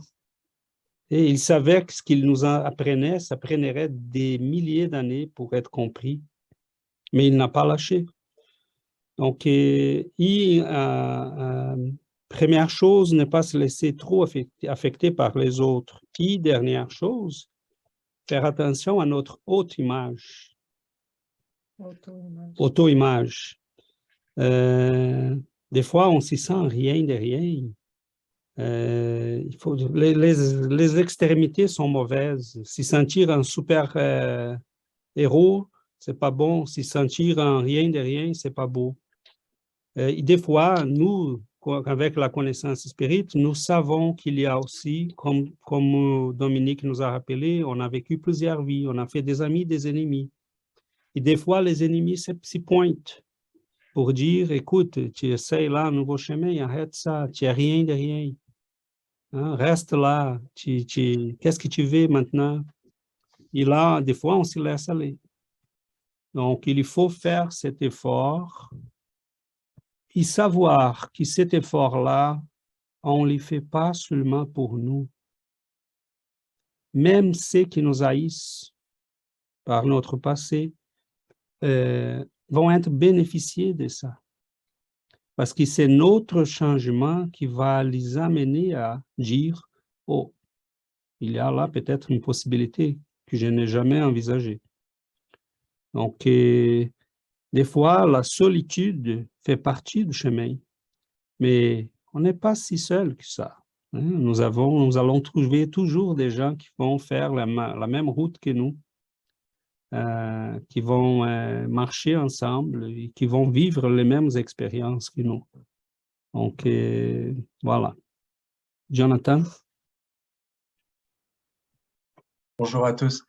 Et il savait que ce qu'il nous apprenait, ça prendrait des milliers d'années pour être compris, mais il n'a pas lâché. Donc, première chose, ne pas se laisser trop affecter par les autres. Et dernière chose, faire attention à notre auto-image. Auto-image. Des fois, on s'y sent rien de rien. Les extrémités sont mauvaises. S'y sentir un super héros, c'est pas bon. S'y sentir un rien de rien, c'est pas beau. Et des fois, nous, avec la connaissance spirituelle, nous savons qu'il y a aussi, comme Dominique nous a rappelé, on a vécu plusieurs vies, on a fait des amis, des ennemis. Et des fois, les ennemis s'y pointent pour dire, écoute, tu essaies là un nouveau chemin, arrête ça, tu n'as rien de rien. Hein, reste là, qu'est-ce que tu veux maintenant? Et là, des fois, on se laisse aller. Donc, il faut faire cet effort et savoir que cet effort-là, on ne le fait pas seulement pour nous. Même ceux qui nous haïssent par notre passé vont être bénéficiés de ça. Parce que c'est notre changement qui va les amener à dire « Oh, il y a là peut-être une possibilité que je n'ai jamais envisagée. » Donc, des fois, la solitude fait partie du chemin, mais on n'est pas si seul que ça. Hein. Nous allons trouver toujours des gens qui vont faire la même route que nous, qui vont marcher ensemble et qui vont vivre les mêmes expériences que nous. Donc, voilà. Jonathan? Bonjour à tous.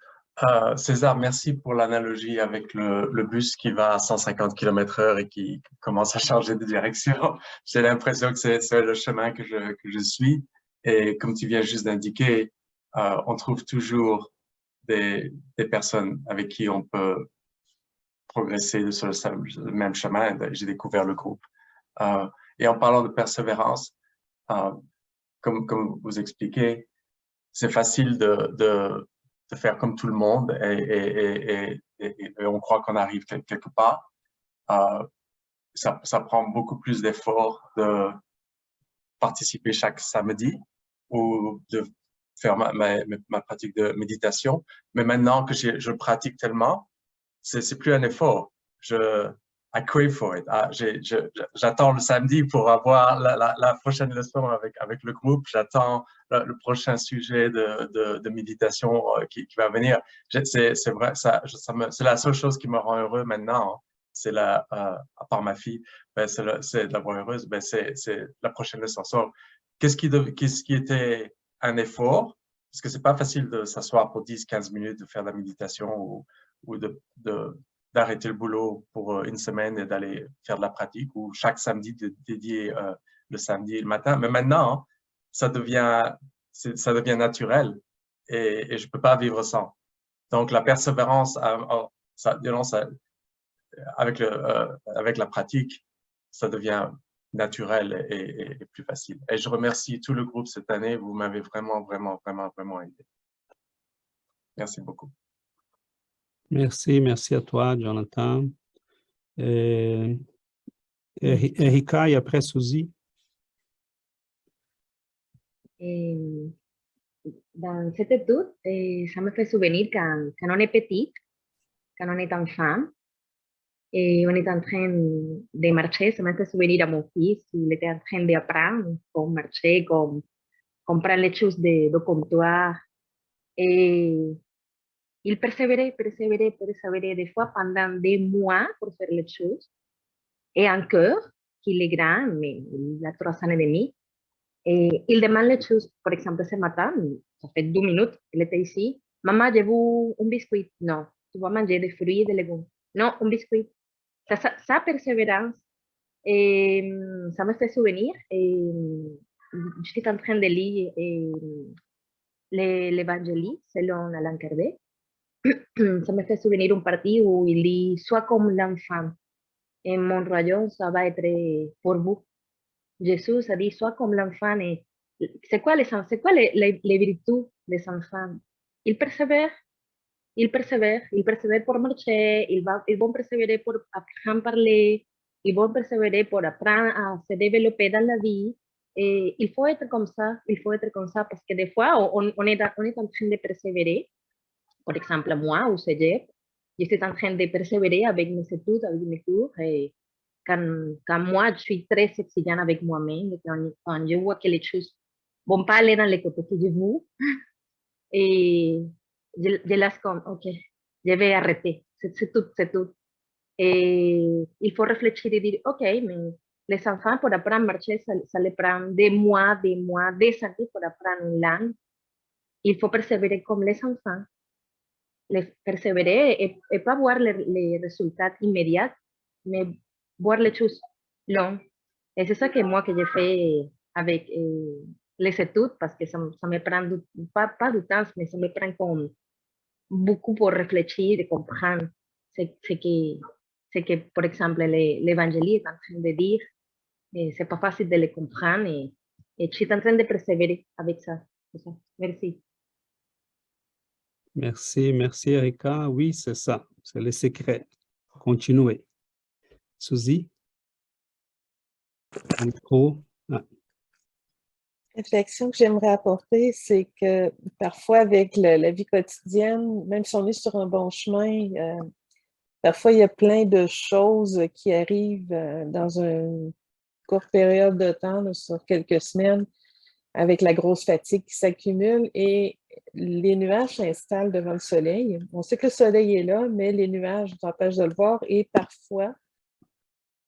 César, merci pour l'analogie avec le bus qui va à 150 km/h et qui commence à changer de direction. J'ai l'impression que c'est le chemin que je suis. Et comme tu viens juste d'indiquer, on trouve toujours des personnes avec qui on peut progresser sur le même chemin. J'ai découvert le groupe. Et en parlant de persévérance, comme vous expliquez, c'est facile de faire comme tout le monde et on croit qu'on arrive quelque part. Ça prend beaucoup plus d'efforts de participer chaque samedi ou de faire ma pratique de méditation. Mais maintenant que je pratique tellement, c'est plus un effort. I crave for it. J'attends le samedi pour avoir la prochaine leçon avec le groupe. J'attends le prochain sujet de méditation qui va venir. C'est vrai, c'est la seule chose qui me rend heureux maintenant. C'est à part ma fille, c'est de la voir heureuse. C'est la prochaine leçon. Qu'est-ce qui était un effort? Parce que c'est pas facile de s'asseoir pour 10-15 minutes, de faire de la méditation ou d'arrêter le boulot pour une semaine et d'aller faire de la pratique ou chaque samedi de dédier le samedi et le matin. Mais maintenant, ça devient naturel et je peux pas vivre sans. Donc, la persévérance, avec la pratique, ça devient naturel et plus facile. Et je remercie tout le groupe cette année. Vous m'avez vraiment, vraiment, vraiment, vraiment aidé. Merci beaucoup. Merci à toi, Jonathan. Erika et après Suzy. Dans cette étude, ça me fait souvenir quand on est petit, quand on est enfant, et on est en train de marcher, ça me fait souvenir à mon fils, il était en train d'apprendre comment marcher, comme prendre les choses de comptoir. Et il persévérait des fois pendant des mois pour faire les choses. Et encore, qu'il est grand, mais il a 3 ans et demi, et il demande les choses. Par exemple, ce matin, ça fait 2 minutes, il était ici. Maman, je veux un biscuit. Non, tu vas manger des fruits et des légumes. Non, un biscuit. Sa persévérance, et ça me fait souvenir. Et je suis en train de lire l'Évangile selon Alain Kardec. Ça me fait souvenir un partie où il dit « Sois comme l'enfant, et mon royaume, ça va être pour vous ». Jésus a dit « Sois comme l'enfant ». C'est quoi les virtus des enfants? Ils persévèrent pour marcher, ils vont persévérer pour apprendre à parler, ils vont persévérer pour apprendre à se développer dans la vie. Et il faut être comme ça, parce que des fois, on est en train de persévérer. Par exemple, moi, au cégep, je suis en train de persévérer avec mes études, avec mes cours. Et quand moi, je suis très exigeante avec moi-même, quand je vois que les choses ne vont pas aller dans les côtés que je veux, et je laisse comme, ok, je vais arrêter, c'est tout. Et il faut réfléchir et dire, ok, mais les enfants, pour apprendre à marcher, ça les prend des mois, des années pour apprendre une langue. Il faut persévérer comme les enfants. Persévérer et pas voir les résultats immédiats, mais voir les choses longues. Et c'est ça que moi, que j'ai fait avec les études, parce que ça me prend pas du temps, mais ça me prend comme beaucoup pour réfléchir et comprendre ce que par exemple, l'Évangile est en train de dire. C'est pas facile de le comprendre et je suis en train de persévérer avec ça. Merci. Merci Erika. Oui, c'est ça, c'est le secret. Continuez. Suzy? Micro. Réflexion que j'aimerais apporter, c'est que parfois avec la vie quotidienne, même si on est sur un bon chemin, Parfois, il y a plein de choses qui arrivent dans une courte période de temps, là, sur quelques semaines, avec la grosse fatigue qui s'accumule et les nuages s'installent devant le soleil. On sait que le soleil est là, mais les nuages nous empêchent de le voir et parfois,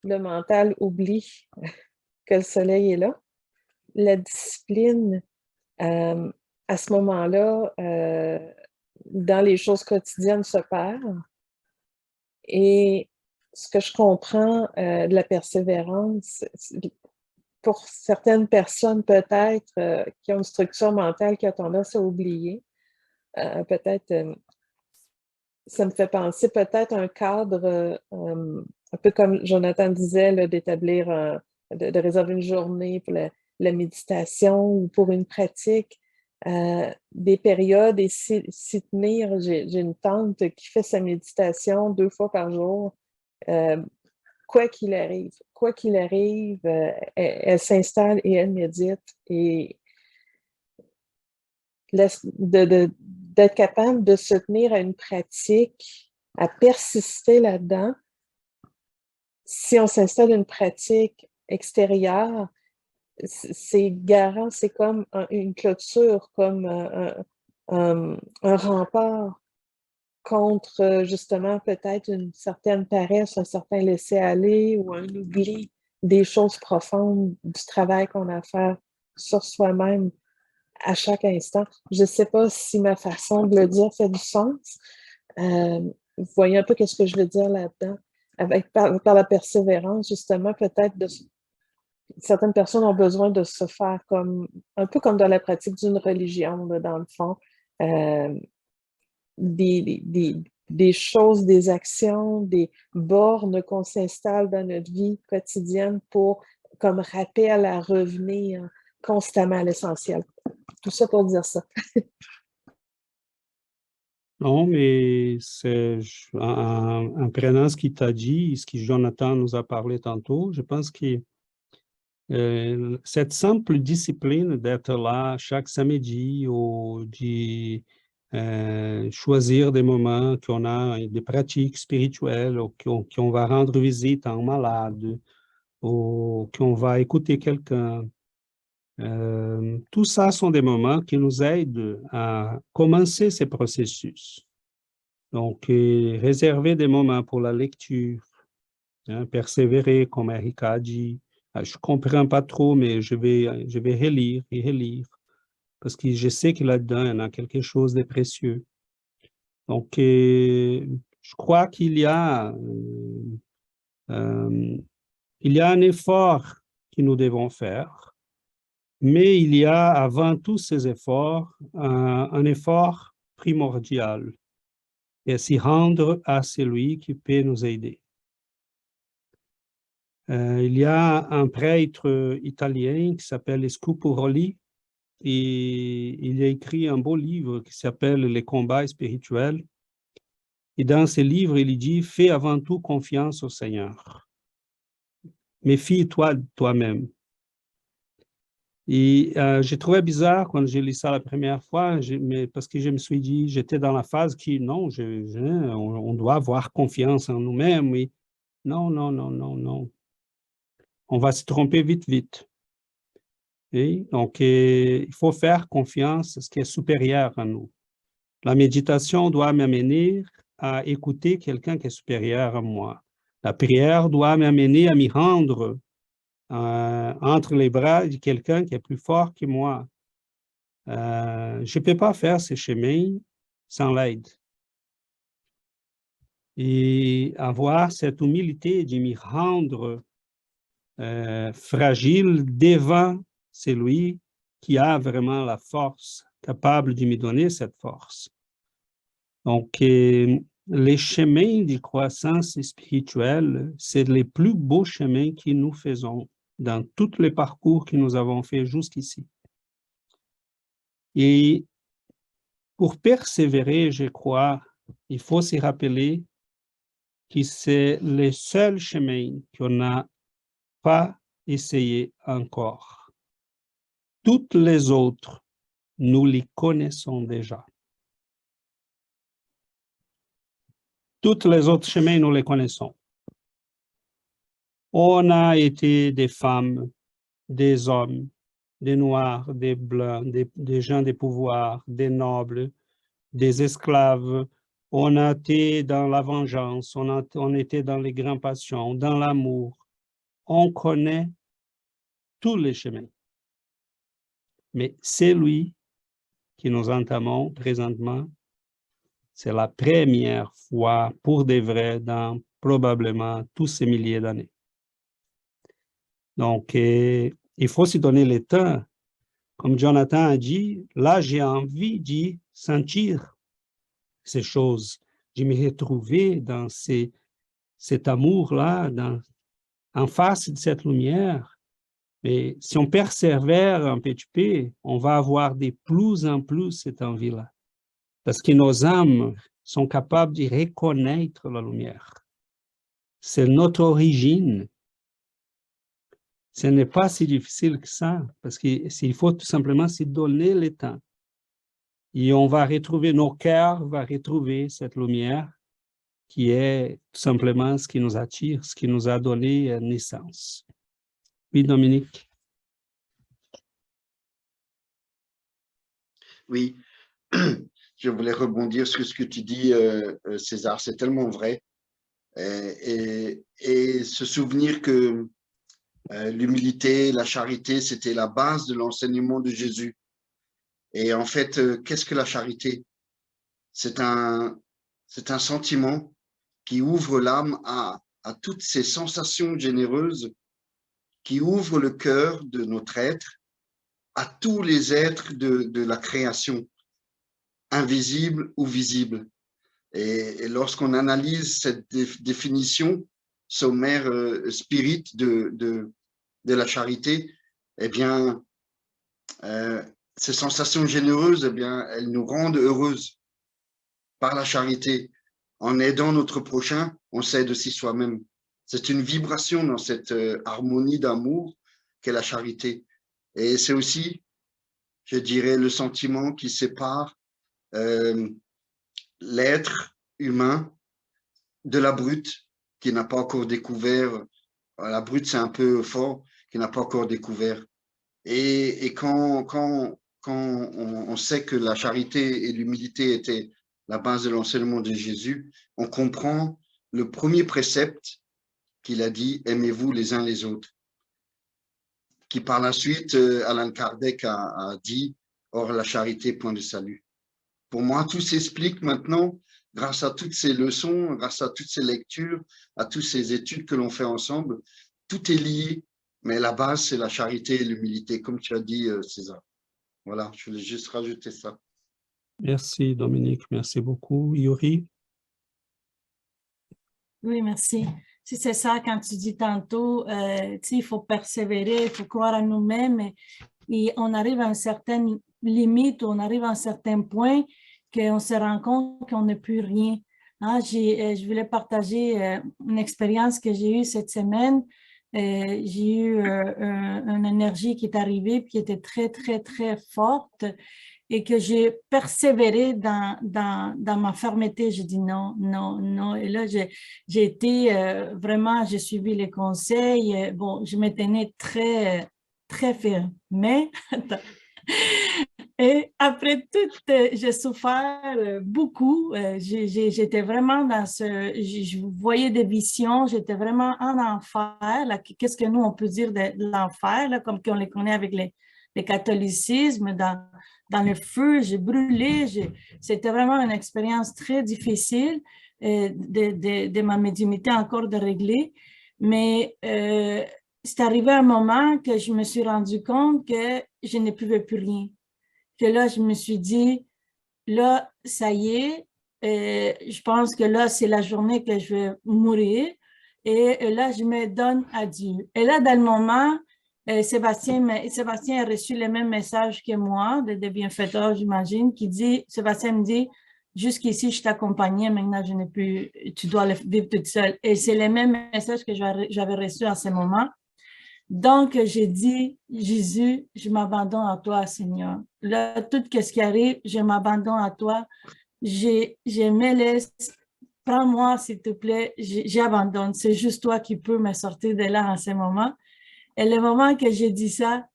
le mental oublie que le soleil est là. La discipline, à ce moment-là, dans les choses quotidiennes se perd. Et ce que je comprends de la persévérance, pour certaines personnes peut-être qui ont une structure mentale qui a tendance à oublier, peut-être, ça me fait penser peut-être à un cadre, un peu comme Jonathan disait, d'établir, de réserver une journée pour la méditation ou pour une pratique, des périodes et s'y tenir. J'ai une tante qui fait sa méditation 2 fois par jour. Quoi qu'il arrive, elle s'installe et elle médite. Et d'être capable de se tenir à une pratique, à persister là-dedans. Si on s'installe une pratique extérieure, c'est garant, c'est comme une clôture, comme un rempart contre justement peut-être une certaine paresse, un certain laisser-aller ou un oubli des choses profondes du travail qu'on a à faire sur soi-même à chaque instant. Je ne sais pas si ma façon de le dire fait du sens. Vous voyez un peu ce que je veux dire là-dedans. Par la persévérance, justement, peut-être certaines personnes ont besoin de se faire un peu comme dans la pratique d'une religion, là, dans le fond. Des choses, des actions, des bornes qu'on s'installe dans notre vie quotidienne pour, comme rappel à revenir constamment à l'essentiel. Tout ça pour dire ça. Non, mais en prenant ce qu'il t'a dit, ce que Jonathan nous a parlé tantôt, je pense que cette simple discipline d'être là chaque samedi ou de choisir des moments qu'on a des pratiques spirituelles ou qu'on va rendre visite à un malade ou qu'on va écouter quelqu'un. Tout ça sont des moments qui nous aident à commencer ces processus. Donc, réserver des moments pour la lecture, persévérer, comme Erika a dit. Je ne comprends pas trop, mais je vais relire et relire, parce que je sais que là-dedans, il y en a quelque chose de précieux. Donc, je crois qu'il y a un effort que nous devons faire, mais il y a avant tous ces efforts un effort primordial, et s'y rendre à celui qui peut nous aider. Il y a un prêtre italien qui s'appelle Scupuroli, et il a écrit un beau livre qui s'appelle Les combats spirituels. Et dans ce livre, il dit « Fais avant tout confiance au Seigneur. Méfie-toi de toi-même. » Et j'ai trouvé bizarre quand j'ai lu ça la première fois, parce que je me suis dit, j'étais dans la phase qui, non, on doit avoir confiance en nous-mêmes. Et non, non, non, non, non. On va se tromper vite. Et donc, il faut faire confiance à ce qui est supérieur à nous. La méditation doit m'amener à écouter quelqu'un qui est supérieur à moi. La prière doit m'amener à m'y rendre entre les bras de quelqu'un qui est plus fort que moi. Je ne peux pas faire ce chemin sans l'aide. Et avoir cette humilité de m'y rendre fragile devant celui qui a vraiment la force, capable de me donner cette force. Donc, les chemins de croissance spirituelle, c'est les plus beaux chemins que nous faisons dans tous les parcours que nous avons faits jusqu'ici. Et pour persévérer, je crois, il faut se rappeler que c'est le seul chemin qu'on n'a pas essayé encore. Toutes les autres, nous les connaissons déjà. Tous les autres chemins, nous les connaissons. On a été des femmes, des hommes, des noirs, des blancs, des gens de pouvoir, des nobles, des esclaves. On a été dans la vengeance, on était dans les grandes passions, dans l'amour. On connaît tous les chemins. Mais celui que nous entamons présentement, c'est la première fois pour de vrai dans probablement tous ces milliers d'années. Donc, il faut se donner le temps. Comme Jonathan a dit, là, j'ai envie d'y sentir ces choses, de me retrouver dans cet amour-là, en face de cette lumière. Mais si on persévère un petit peu, on va avoir de plus en plus cette envie-là. Parce que nos âmes sont capables de reconnaître la lumière. C'est notre origine. Ce n'est pas si difficile que ça, parce qu'il faut tout simplement se donner le temps. Et on va retrouver, nos cœurs vont retrouver cette lumière qui est tout simplement ce qui nous attire, ce qui nous a donné naissance. Oui, Dominique? Oui, je voulais rebondir sur ce que tu dis, César, c'est tellement vrai. Et se souvenir que l'humilité, la charité, c'était la base de l'enseignement de Jésus. Et en fait, qu'est-ce que la charité? C'est un sentiment qui ouvre l'âme à toutes ces sensations généreuses, qui ouvre le cœur de notre être à tous les êtres de la création, invisibles ou visibles. Et lorsqu'on analyse cette définition sommaire spirit de la charité, eh bien, ces sensations généreuses, eh bien, elles nous rendent heureuses par la charité. En aidant notre prochain, on s'aide aussi soi-même. C'est une vibration dans cette harmonie d'amour qu'est la charité. Et c'est aussi, je dirais, le sentiment qui sépare l'être humain de la brute qui n'a pas encore découvert. La brute, c'est un peu fort, qui n'a pas encore découvert. Et quand on sait que la charité et l'humilité étaient la base de l'enseignement de Jésus, on comprend le premier précepte qu'il a dit, aimez-vous les uns les autres. Qui par la suite, Allan Kardec a dit, or la charité, point de salut. Pour moi, tout s'explique maintenant grâce à toutes ces leçons, grâce à toutes ces lectures, à toutes ces études que l'on fait ensemble. Tout est lié, mais la base, c'est la charité et l'humilité, comme tu as dit, César. Voilà, je voulais juste rajouter ça. Merci, Dominique. Merci beaucoup. Yuri? Oui, merci. Si c'est ça, quand tu dis tantôt, il faut persévérer, il faut croire en nous-mêmes et on arrive à une certaine limite, on arrive à un certain point qu'on se rend compte qu'on n'est plus rien. Hein, je voulais partager une expérience que j'ai eue cette semaine. J'ai eu une énergie qui est arrivée qui était très, très, très forte et que j'ai persévéré dans ma fermeté. J'ai dit non, non, non. Et là, j'ai été vraiment, j'ai suivi les conseils. Bon, je me tenais très, très ferme. Mais, et après tout, j'ai souffert beaucoup. J'étais vraiment dans je voyais des visions, j'étais vraiment en enfer. Qu'est-ce que nous, on peut dire de l'enfer, comme qu'on les connaît avec le catholicisme, dans le feu, j'ai brûlé. C'était vraiment une expérience très difficile de ma médiumnité encore de régler. Mais c'est arrivé un moment que je me suis rendu compte que je ne pouvais plus rien. Que là, je me suis dit, là, ça y est, je pense que là, c'est la journée que je vais mourir. Et là, je me donne à Dieu. Et là, dans le moment, Sébastien a reçu le même message que moi, de bienfaiteur, j'imagine, qui dit, Sébastien me dit, jusqu'ici, je t'accompagnais, maintenant, je n'ai plus, tu dois le vivre toute seule. Et c'est le même message que j'avais reçu à ce moment. Donc, j'ai dit, Jésus, je m'abandonne à toi, Seigneur. Là, tout ce qui arrive, je m'abandonne à toi. Je me laisse prends-moi s'il te plaît, j'abandonne, c'est juste toi qui peux me sortir de là en ce moment. Et le moment que j'ai dit ça,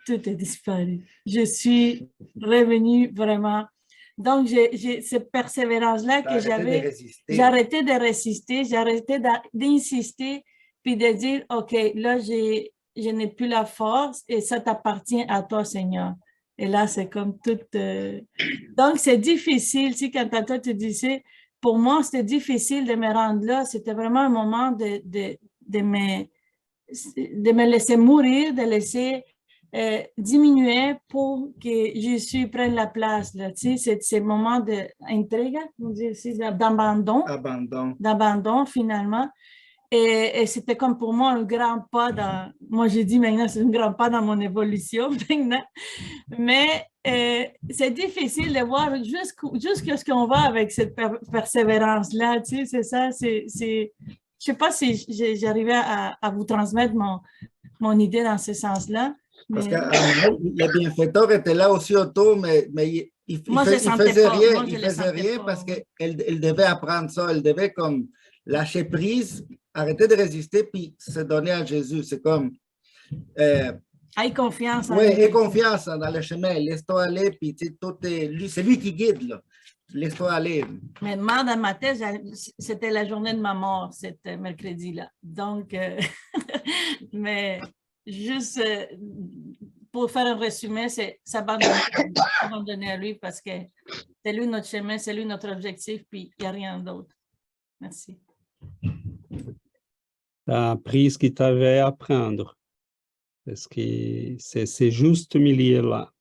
tout est disparu. Je suis revenue vraiment. Donc, j'ai cette persévérance-là que j'avais. J'ai arrêté de résister, j'ai arrêté d'insister, puis de dire, OK, là, je n'ai plus la force et ça t'appartient à toi, Seigneur. Et là, c'est comme tout... Donc, c'est difficile, si quand toi tu disais, pour moi, c'était difficile de me rendre là. C'était vraiment un moment de me laisser mourir, de laisser diminuer pour que Jésus prenne la place. Là, tu sais, c'est ce moment d'intrigue, d'abandon finalement. Et c'était comme pour moi un grand pas dans... Moi, j'ai dit maintenant, c'est un grand pas dans mon évolution maintenant. Mais c'est difficile de voir jusqu'à ce qu'on va avec cette persévérance-là. Tu sais, c'est ça. Je ne sais pas si j'arrivais à vous transmettre mon idée dans ce sens-là. Parce que le bienfaiteur était là aussi autour, mais il faisait rien parce qu'elle devait apprendre ça. Elle devait comme lâcher prise, arrêter de résister, puis se donner à Jésus. C'est comme... Aie confiance. Oui, aie confiance dans le chemin. Laisse-toi aller, puis c'est lui qui guide, là. Laisse-toi aller. Mais moi, dans ma tête, c'était la journée de ma mort, cet mercredi-là. Donc, mais juste pour faire un résumé, c'est s'abandonner à lui parce que c'est lui notre chemin, c'est lui notre objectif, puis il n'y a rien d'autre. Merci. Tu as appris ce qu'il t'avait à apprendre. Parce que c'est juste milieu là.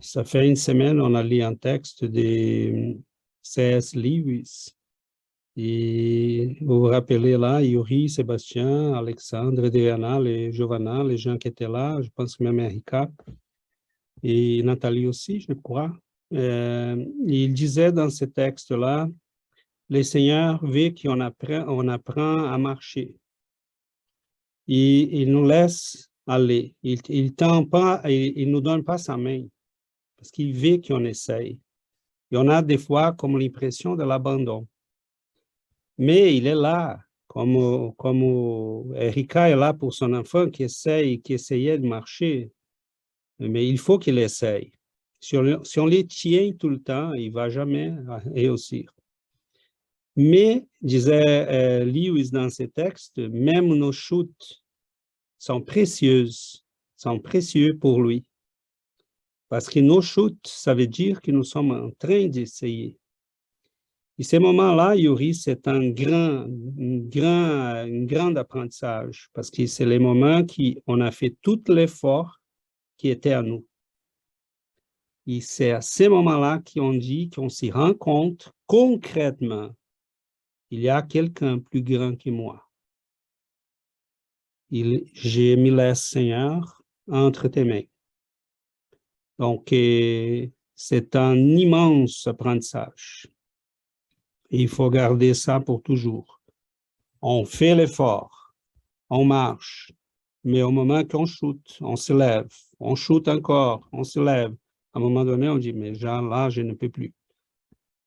Ça fait une semaine, on a lu un texte de C.S. Lewis. Et vous vous rappelez là, Yuri, Sébastien, Alexandre, Diana, les Giovanna, les gens qui étaient là, je pense que même Erika, et Nathalie aussi, je crois. Il disait dans ce texte-là, le Seigneur veut qu'on apprend à marcher. Il nous laisse aller. Il ne nous donne pas sa main parce qu'il veut qu'on essaye. Et on a des fois comme l'impression de l'abandon. Mais il est là, comme Erika est là pour son enfant qui essayait de marcher. Mais il faut qu'il essaye. Si on les tient tout le temps, il ne va jamais réussir. Mais, disait Lewis dans ses textes, même nos chutes sont précieuses, sont précieux pour lui. Parce que nos chutes, ça veut dire que nous sommes en train d'essayer. Et ces moments-là, Yuri, c'est un grand apprentissage, parce que c'est les moments qu'on a fait tout l'effort qui était à nous. Et c'est à ces moments-là qu'on dit qu'on s'y rend compte concrètement, il y a quelqu'un plus grand que moi. Je me laisse, Seigneur, entre tes mains. Donc, c'est un immense apprentissage. Et il faut garder ça pour toujours. On fait l'effort, on marche, mais au moment qu'on chute, on se lève, on chute encore, on se lève. À un moment donné, on dit, mais là, je ne peux plus.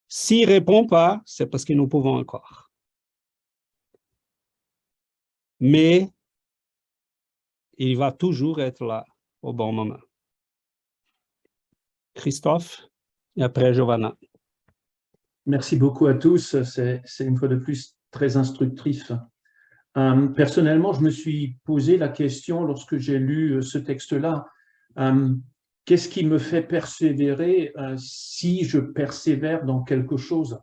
S'il ne répond pas, c'est parce que nous pouvons encore. Mais il va toujours être là au bon moment. Christophe, et après Giovanna. Merci beaucoup à tous. C'est une fois de plus très instructif. Personnellement, je me suis posé la question lorsque j'ai lu ce texte-là. Qu'est-ce qui me fait persévérer si je persévère dans quelque chose?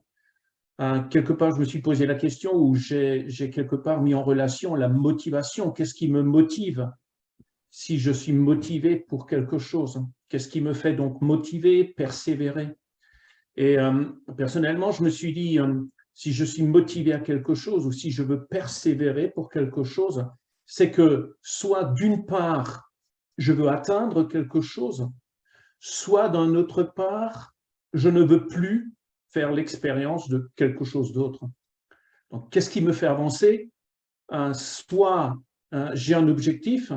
Quelque part, je me suis posé la question où j'ai quelque part mis en relation la motivation. Qu'est-ce qui me motive si je suis motivé pour quelque chose? Qu'est-ce qui me fait donc motiver, persévérer? Et personnellement, je me suis dit, si je suis motivé à quelque chose ou si je veux persévérer pour quelque chose, c'est que soit d'une part, je veux atteindre quelque chose, soit d'une autre part, je ne veux plus faire l'expérience de quelque chose d'autre. Donc, qu'est-ce qui me fait avancer? Soit j'ai un objectif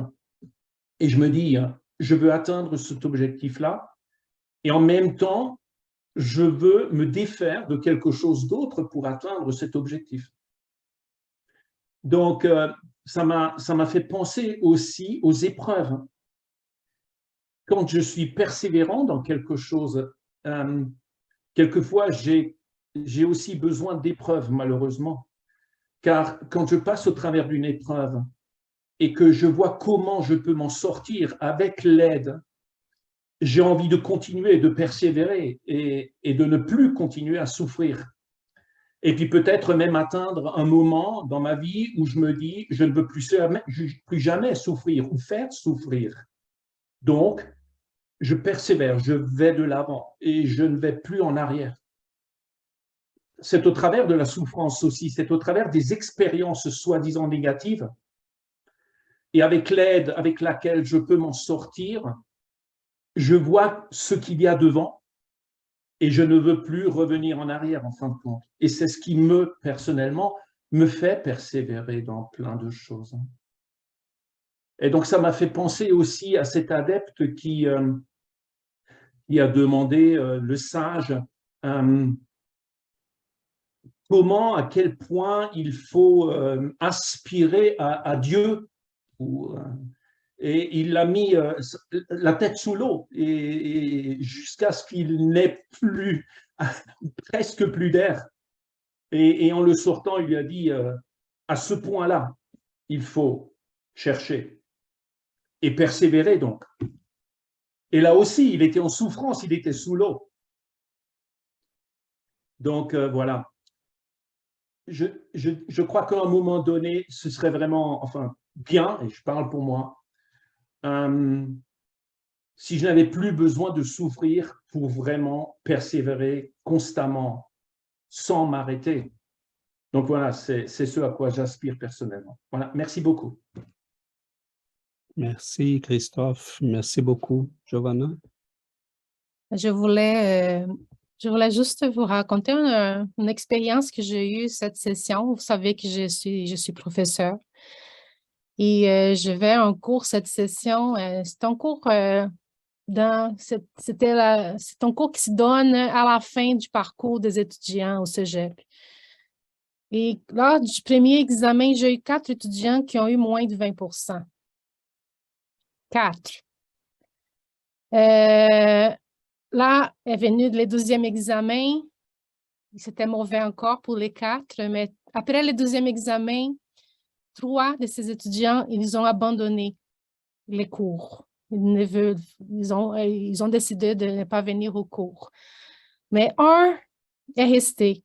et je me dis, je veux atteindre cet objectif-là, et en même temps, je veux me défaire de quelque chose d'autre pour atteindre cet objectif. Donc, ça m'a fait penser aussi aux épreuves. Quand je suis persévérant dans quelque chose, quelquefois, j'ai aussi besoin d'épreuves, malheureusement. Car quand je passe au travers d'une épreuve et que je vois comment je peux m'en sortir avec l'aide, j'ai envie de continuer, de persévérer et de ne plus continuer à souffrir. Et puis peut-être même atteindre un moment dans ma vie où je me dis, je ne veux plus jamais souffrir ou faire souffrir. Donc, je persévère, je vais de l'avant et je ne vais plus en arrière. C'est au travers de la souffrance aussi, c'est au travers des expériences soi-disant négatives et avec l'aide avec laquelle je peux m'en sortir, je vois ce qu'il y a devant et je ne veux plus revenir en arrière en fin de compte. Et c'est ce qui personnellement, me fait persévérer dans plein de choses. Et donc, ça m'a fait penser aussi à cet adepte qui a demandé, le sage, comment, à quel point il faut aspirer à Dieu. Et il l'a mis la tête sous l'eau et jusqu'à ce qu'il n'ait plus, presque plus d'air. Et en le sortant, il lui a dit, à ce point-là, il faut chercher et persévérer donc. Et là aussi, il était en souffrance, il était sous l'eau. Donc voilà. Je crois qu'à un moment donné, ce serait vraiment, enfin, bien, et je parle pour moi, si je n'avais plus besoin de souffrir pour vraiment persévérer constamment, sans m'arrêter. Donc voilà, c'est ce à quoi j'aspire personnellement. Voilà, merci beaucoup. Merci Christophe, merci beaucoup. Giovanna? Je voulais juste vous raconter une expérience que j'ai eue cette session. Vous savez que je suis professeure. Et je vais à un cours cette session. C'est un cours c'est un cours qui se donne à la fin du parcours des étudiants au cégep. Et lors du premier examen, j'ai eu 4 étudiants qui ont eu moins de 20%. 4. Là est venu le deuxième examen. C'était mauvais encore pour les 4, mais après le deuxième examen, 3 de ces étudiants, ils ont abandonné les cours. Ils ont décidé de ne pas venir au cours. Mais un est resté.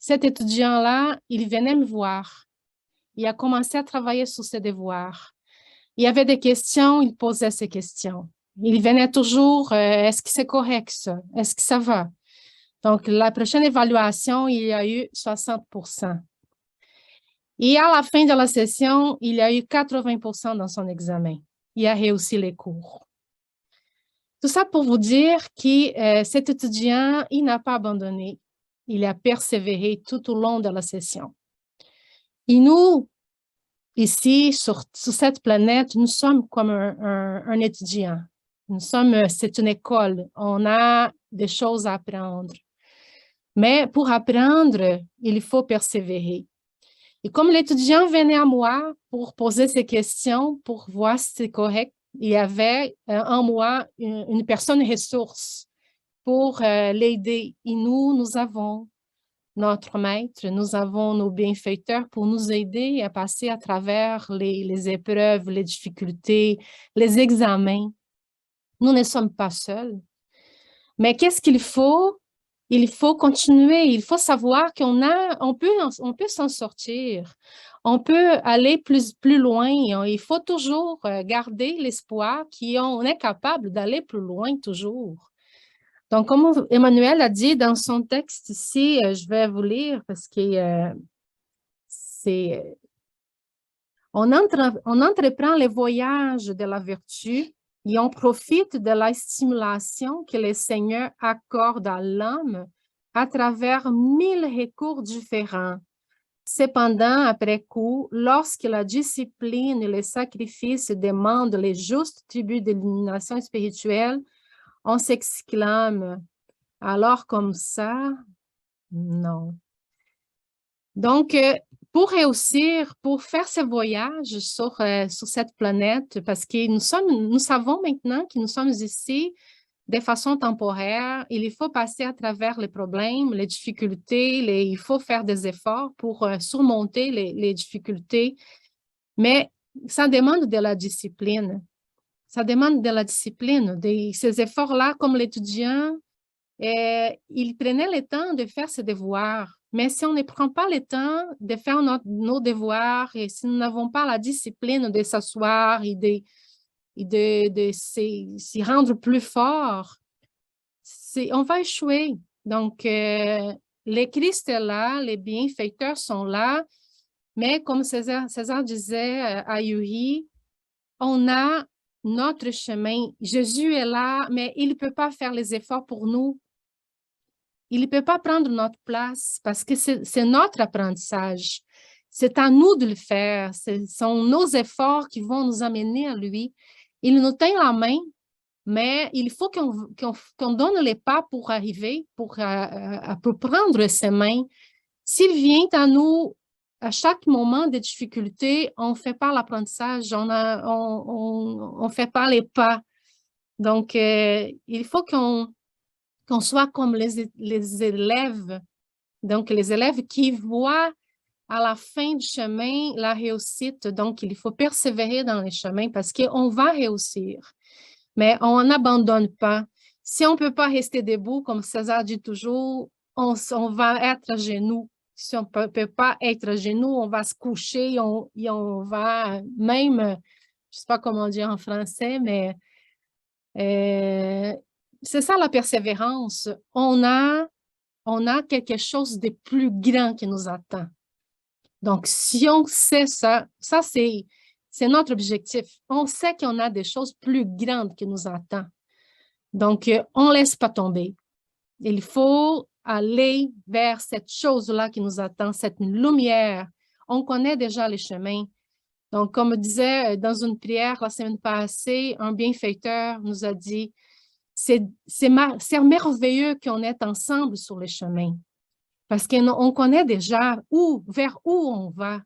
Cet étudiant-là, il venait me voir. Il a commencé à travailler sur ses devoirs. Il y avait des questions, il posait ces questions. Il venait toujours, est-ce que c'est correct ça? Est-ce que ça va? Donc, la prochaine évaluation, il y a eu 60%. Et à la fin de la session, il y a eu 80% dans son examen. Il a réussi les cours. Tout ça pour vous dire que cet étudiant, il n'a pas abandonné. Il a persévéré tout au long de la session. Et nous, ici, sur cette planète, nous sommes comme un étudiant. C'est une école. On a des choses à apprendre. Mais pour apprendre, il faut persévérer. Et comme l'étudiant venait à moi pour poser ses questions, pour voir si c'est correct, il y avait en moi une personne ressource pour l'aider. Et nous avons notre maître, nous avons nos bienfaiteurs pour nous aider à passer à travers les épreuves, les difficultés, les examens. Nous ne sommes pas seuls. Mais qu'est-ce qu'il faut? Il faut continuer, il faut savoir on peut s'en sortir, on peut aller plus loin. Il faut toujours garder l'espoir qu'on est capable d'aller plus loin toujours. Donc, comme Emmanuel a dit dans son texte ici, je vais vous lire parce que on entreprend le voyage de la vertu et on profite de la stimulation que le Seigneur accorde à l'homme à travers 1000 recours différents. Cependant, après coup, lorsque la discipline et le sacrifice demandent les justes tribus d'illumination spirituelle, on s'exclame Alors, comme ça, non. Donc, pour réussir, pour faire ce voyage sur cette planète, parce que nous savons maintenant que nous sommes ici de façon temporaire, il faut passer à travers les problèmes, les difficultés, il faut faire des efforts pour surmonter les difficultés, mais ça demande de la discipline. Ça demande de la discipline, ces efforts-là, comme l'étudiant, il prenait le temps de faire ses devoirs. Mais si on ne prend pas le temps de faire nos devoirs et si nous n'avons pas la discipline de s'asseoir et de s'y rendre plus fort, on va échouer. Donc, le Christ est là, les bienfaiteurs sont là, mais comme César disait à Yuri, on a notre chemin. Jésus est là, mais il ne peut pas faire les efforts pour nous. Il ne peut pas prendre notre place parce que c'est notre apprentissage. C'est à nous de le faire. Ce sont nos efforts qui vont nous amener à lui. Il nous tient la main, mais il faut qu'on donne les pas pour arriver, pour prendre ses mains. S'il vient à nous à chaque moment de difficulté, on ne fait pas l'apprentissage, on ne fait pas les pas. Donc, il faut qu'on soit comme les élèves, donc les élèves qui voient à la fin du chemin la réussite. Donc, il faut persévérer dans les chemins parce qu'on va réussir, mais on n'abandonne pas. Si on ne peut pas rester debout, comme César dit toujours, on va être à genoux. Si on ne peut pas être à genoux, on va se coucher et on va même, je ne sais pas comment dire en français, mais c'est ça la persévérance. On a quelque chose de plus grand qui nous attend. Donc, si on sait ça c'est notre objectif. On sait qu'on a des choses plus grandes qui nous attendent. Donc, on ne laisse pas tomber. Il faut aller vers cette chose-là qui nous attend, cette lumière. On connaît déjà les chemins. Donc, comme disait dans une prière la semaine passée, un bienfaiteur nous a dit, c'est merveilleux qu'on est ensemble sur les chemins parce qu'on connaît déjà vers où on va.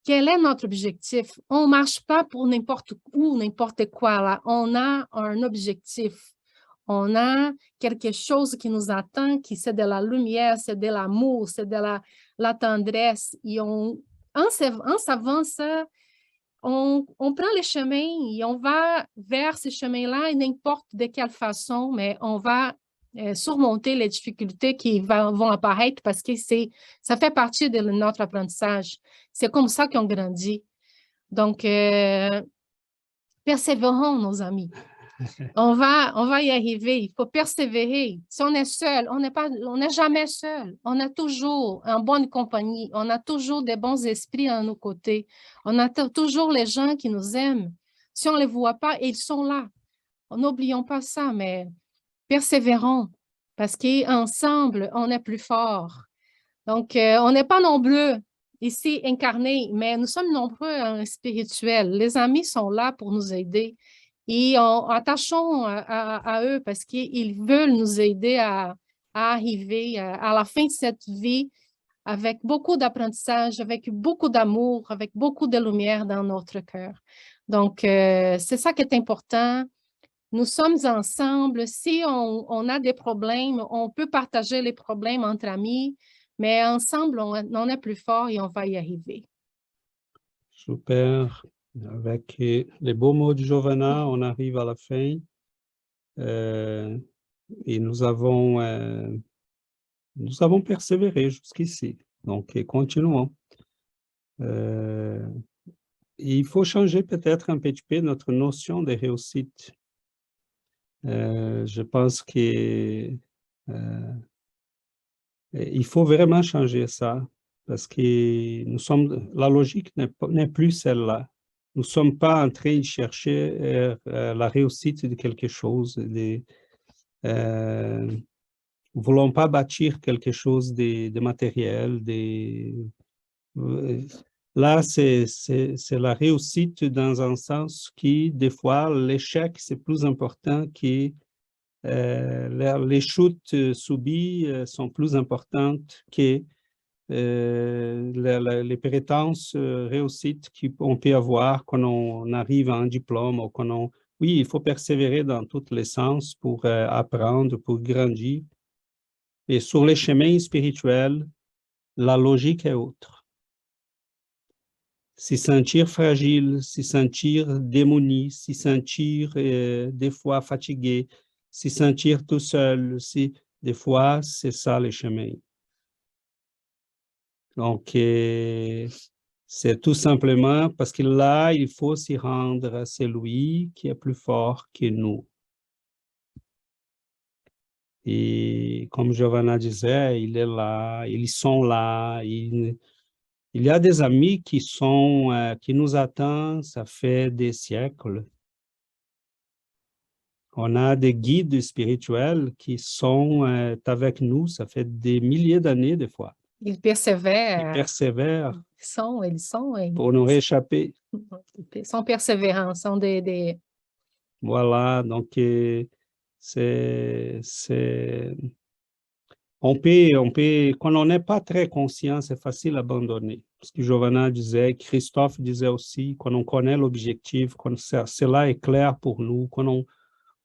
Quel est notre objectif? On ne marche pas pour n'importe où, n'importe quoi. Là. On a un objectif. On a quelque chose qui nous attend, qui c'est de la lumière, c'est de l'amour, c'est de la tendresse. Et en s'avançant, on prend les chemins et on va vers ces chemins-là, n'importe de quelle façon, mais on va surmonter les difficultés qui vont apparaître parce que ça fait partie de notre apprentissage. C'est comme ça qu'on grandit. Donc, persévérons, nos amis. On va y arriver. Il faut persévérer. Si on est seul, on n'est jamais seul. On est toujours en bonne compagnie. On a toujours des bons esprits à nos côtés. On a toujours les gens qui nous aiment. Si on ne les voit pas, ils sont là. N'oublions pas ça, mais persévérons parce qu'ensemble, on est plus fort. Donc, on n'est pas nombreux ici incarnés, mais nous sommes nombreux en spirituel. Les amis sont là pour nous aider. Et attachons à eux parce qu'ils veulent nous aider à arriver à la fin de cette vie avec beaucoup d'apprentissage, avec beaucoup d'amour, avec beaucoup de lumière dans notre cœur. Donc, c'est ça qui est important. Nous sommes ensemble. Si on a des problèmes, on peut partager les problèmes entre amis, mais ensemble, on est plus fort et on va y arriver. Super. Avec les beaux mots de Giovanna, on arrive à la fin et nous avons persévéré jusqu'ici. Donc, continuons. Il faut changer peut-être un petit peu notre notion de réussite. Je pense qu'il faut vraiment changer ça parce que la logique n'est plus celle-là. Nous ne sommes pas en train de chercher la réussite de quelque chose. Nous ne voulons pas bâtir quelque chose de matériel. Là, c'est la réussite dans un sens qui, des fois, l'échec, c'est plus important que les chutes subies sont plus importantes que les prétenses réussites qu'on peut avoir quand on arrive à un diplôme ou quand on... Oui, il faut persévérer dans tous les sens pour apprendre, pour grandir. Et sur les chemins spirituels, la logique est autre. Se sentir fragile, se sentir démuni, se sentir des fois fatigué, se sentir tout seul, des fois, c'est ça les chemins. Donc, c'est tout simplement parce que là, il faut s'y rendre à celui qui est plus fort que nous. Et comme Giovanna disait, il est là, ils sont là. Il y a des amis qui nous attendent, ça fait des siècles. On a des guides spirituels qui sont avec nous, ça fait des milliers d'années des fois. Ils persévèrent. Ils persévèrent Ils sont. pour nous réchapper. Ils sont persévérants, sont des... Voilà, donc on peut, quand on n'est pas très conscient, c'est facile d'abandonner. Ce que Giovanna disait, Christophe disait aussi, quand on connaît l'objectif, quand cela est clair pour nous, quand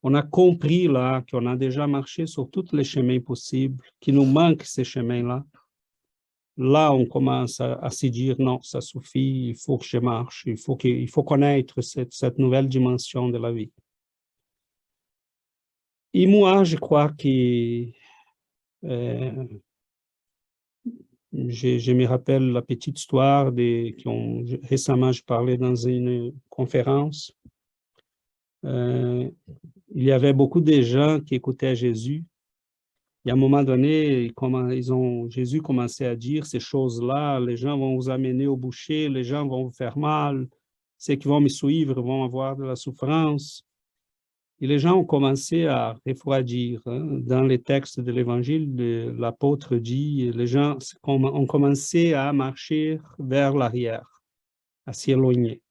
on a compris là qu'on a déjà marché sur tous les chemins possibles, qu'il nous manque ces chemins-là, là, on commence à se dire, non, ça suffit, il faut que je marche, il faut connaître cette nouvelle dimension de la vie. Et moi, je crois que je me rappelle la petite histoire récemment, je parlais dans une conférence. Il y avait beaucoup de gens qui écoutaient Jésus. Et à un moment donné, Jésus commençait à dire ces choses-là, les gens vont vous amener au bûcher, les gens vont vous faire mal, ceux qui vont me suivre vont avoir de la souffrance. Et les gens ont commencé à refroidir. Dans les textes de l'Évangile, l'apôtre dit, les gens ont commencé à marcher vers l'arrière, à s'éloigner.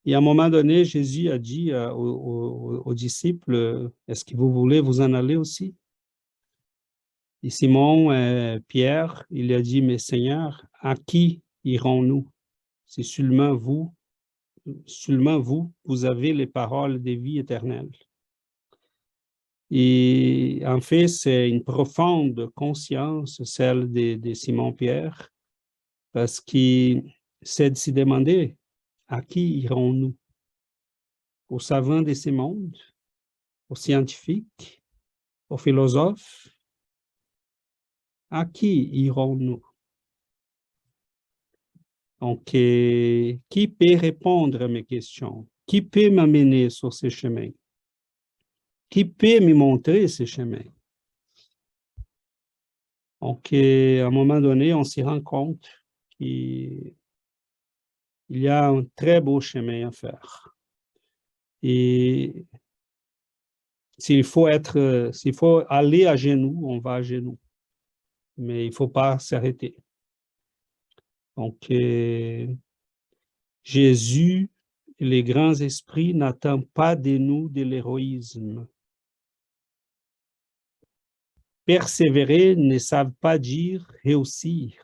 Et à un moment donné, Jésus a dit aux disciples, est-ce que vous voulez vous en aller aussi? Et Simon, Pierre, il a dit, mais Seigneur, à qui irons-nous? C'est seulement vous, vous avez les paroles de vie éternelle. Et en fait, c'est une profonde conscience, celle de Simon-Pierre, parce que c'est de se demander, à qui irons-nous? Aux savants de ce monde? Aux scientifiques? Aux philosophes? À qui irons-nous? Donc, qui peut répondre à mes questions? Qui peut m'amener sur ces chemins? Qui peut me montrer ces chemins? Donc, à un moment donné, on s'y rend compte qu'il y a un très beau chemin à faire. Et s'il faut aller à genoux, on va à genoux. Mais il ne faut pas s'arrêter. Donc, Jésus et les grands esprits n'attendent pas de nous de l'héroïsme. Persévérer ne savent pas dire réussir.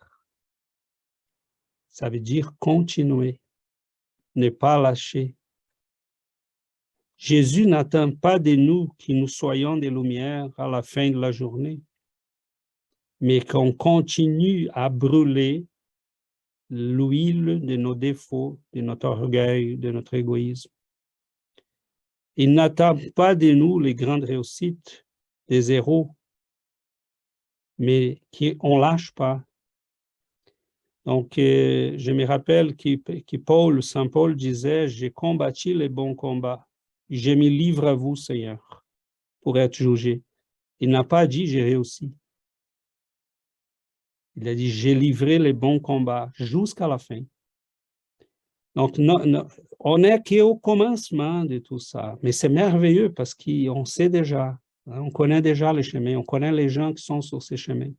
Ça veut dire continuer, ne pas lâcher. Jésus n'attend pas de nous que nous soyons des lumières à la fin de la journée, mais qu'on continue à brûler l'huile de nos défauts, de notre orgueil, de notre égoïsme. Il n'attend pas de nous les grandes réussites des héros, mais qu'on ne lâche pas. Donc, je me rappelle que Saint Paul disait, « J'ai combattu les bons combats, je me livre à vous, Seigneur, pour être jugé. » Il n'a pas dit « J'ai réussi ». Il a dit « J'ai livré les bons combats jusqu'à la fin ». Donc, on n'est qu'au commencement de tout ça, mais c'est merveilleux parce qu'on sait déjà, on connaît déjà les chemins, on connaît les gens qui sont sur ces chemins.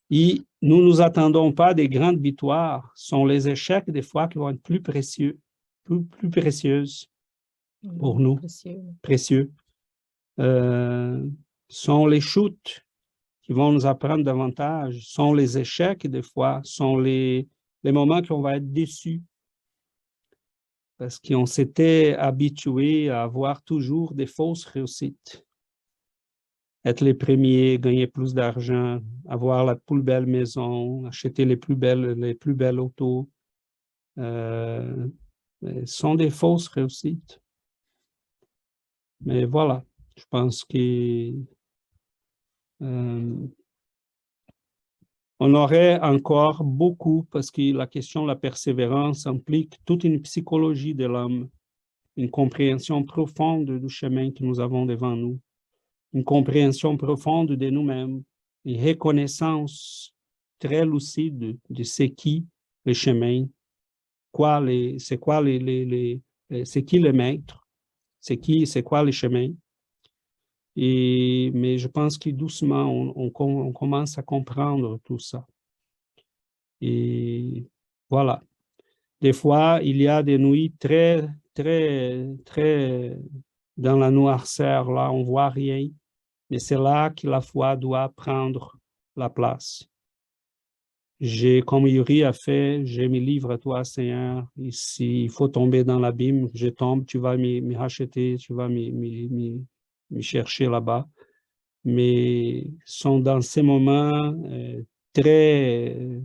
Et nous ne nous attendons pas des grandes victoires, ce sont les échecs des fois qui vont être plus précieux, plus précieuses pour nous, précieux. sont les chutes qui vont nous apprendre davantage, sont les échecs des fois, sont les moments qu'on va être déçus. Parce qu'on s'était habitué à avoir toujours des fausses réussites. Être les premiers, gagner plus d'argent, avoir la plus belle maison, acheter les plus belles autos. Sont des fausses réussites. Mais voilà, je pense que on aurait encore beaucoup, parce que la question de la persévérance implique toute une psychologie de l'homme, une compréhension profonde du chemin que nous avons devant nous, une compréhension profonde de nous-mêmes, une reconnaissance très lucide de ce qui le chemin, c'est qui le maître, c'est quoi le chemin. Mais je pense que doucement, on commence à comprendre tout ça. Et voilà. Des fois, il y a des nuits très, très, très dans la noirceur, là, on ne voit rien. Mais c'est là que la foi doit prendre la place. Comme Yuri a fait, je me livre à toi, Seigneur. Et s'il faut tomber dans l'abîme, je tombe, tu vas me racheter, tu vas me chercher là-bas. Mais sont dans ces moments très,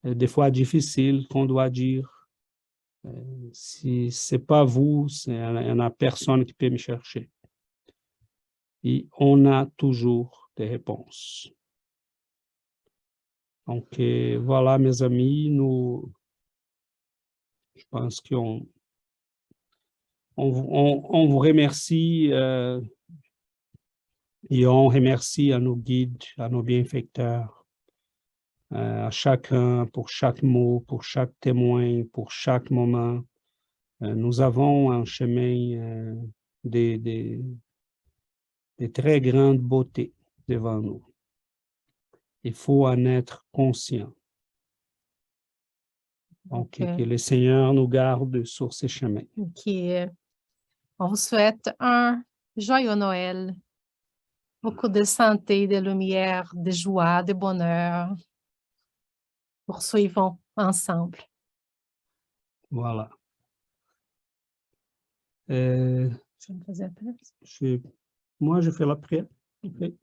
des fois difficiles, qu'on doit dire, si ce n'est pas vous, il n'y en a personne qui peut me chercher. Et on a toujours des réponses. Donc, voilà, mes amis, je pense qu'on vous remercie et on remercie à nos guides, à nos bienfaiteurs, à chacun pour chaque mot, pour chaque témoin, pour chaque moment. Nous avons un chemin de très grande beauté devant nous. Il faut en être conscient. Donc, que le Seigneur nous garde sur ces chemins. On vous souhaite un joyeux Noël, beaucoup de santé, de lumière, de joie, de bonheur. Poursuivons ensemble. Voilà. Moi, je fais la prière. Okay.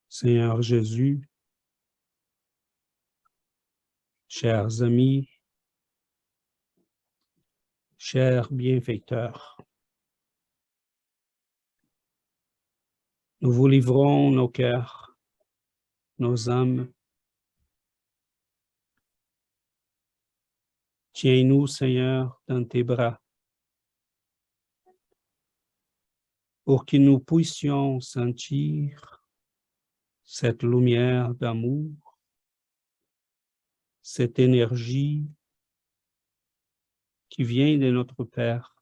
Seigneur Jésus, chers amis, chers bienfaiteurs, nous vous livrons nos cœurs, nos âmes. Tiens-nous, Seigneur, dans tes bras, pour que nous puissions sentir cette lumière d'amour, cette énergie qui vient de notre Père.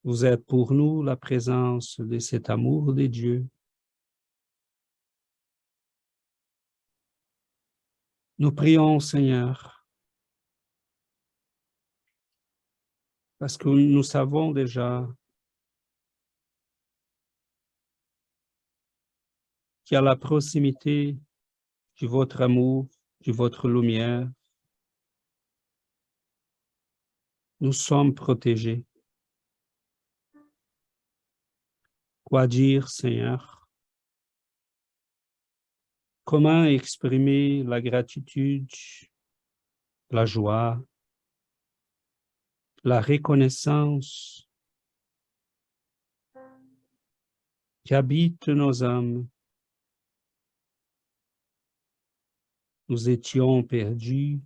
Vous êtes pour nous la présence de cet amour de Dieu. Nous prions, Seigneur, parce que nous savons déjà qu'à la proximité de votre amour, de votre lumière, nous sommes protégés. Quoi dire, Seigneur? Comment exprimer la gratitude, la joie, la reconnaissance qui habite nos âmes? Nous étions perdus,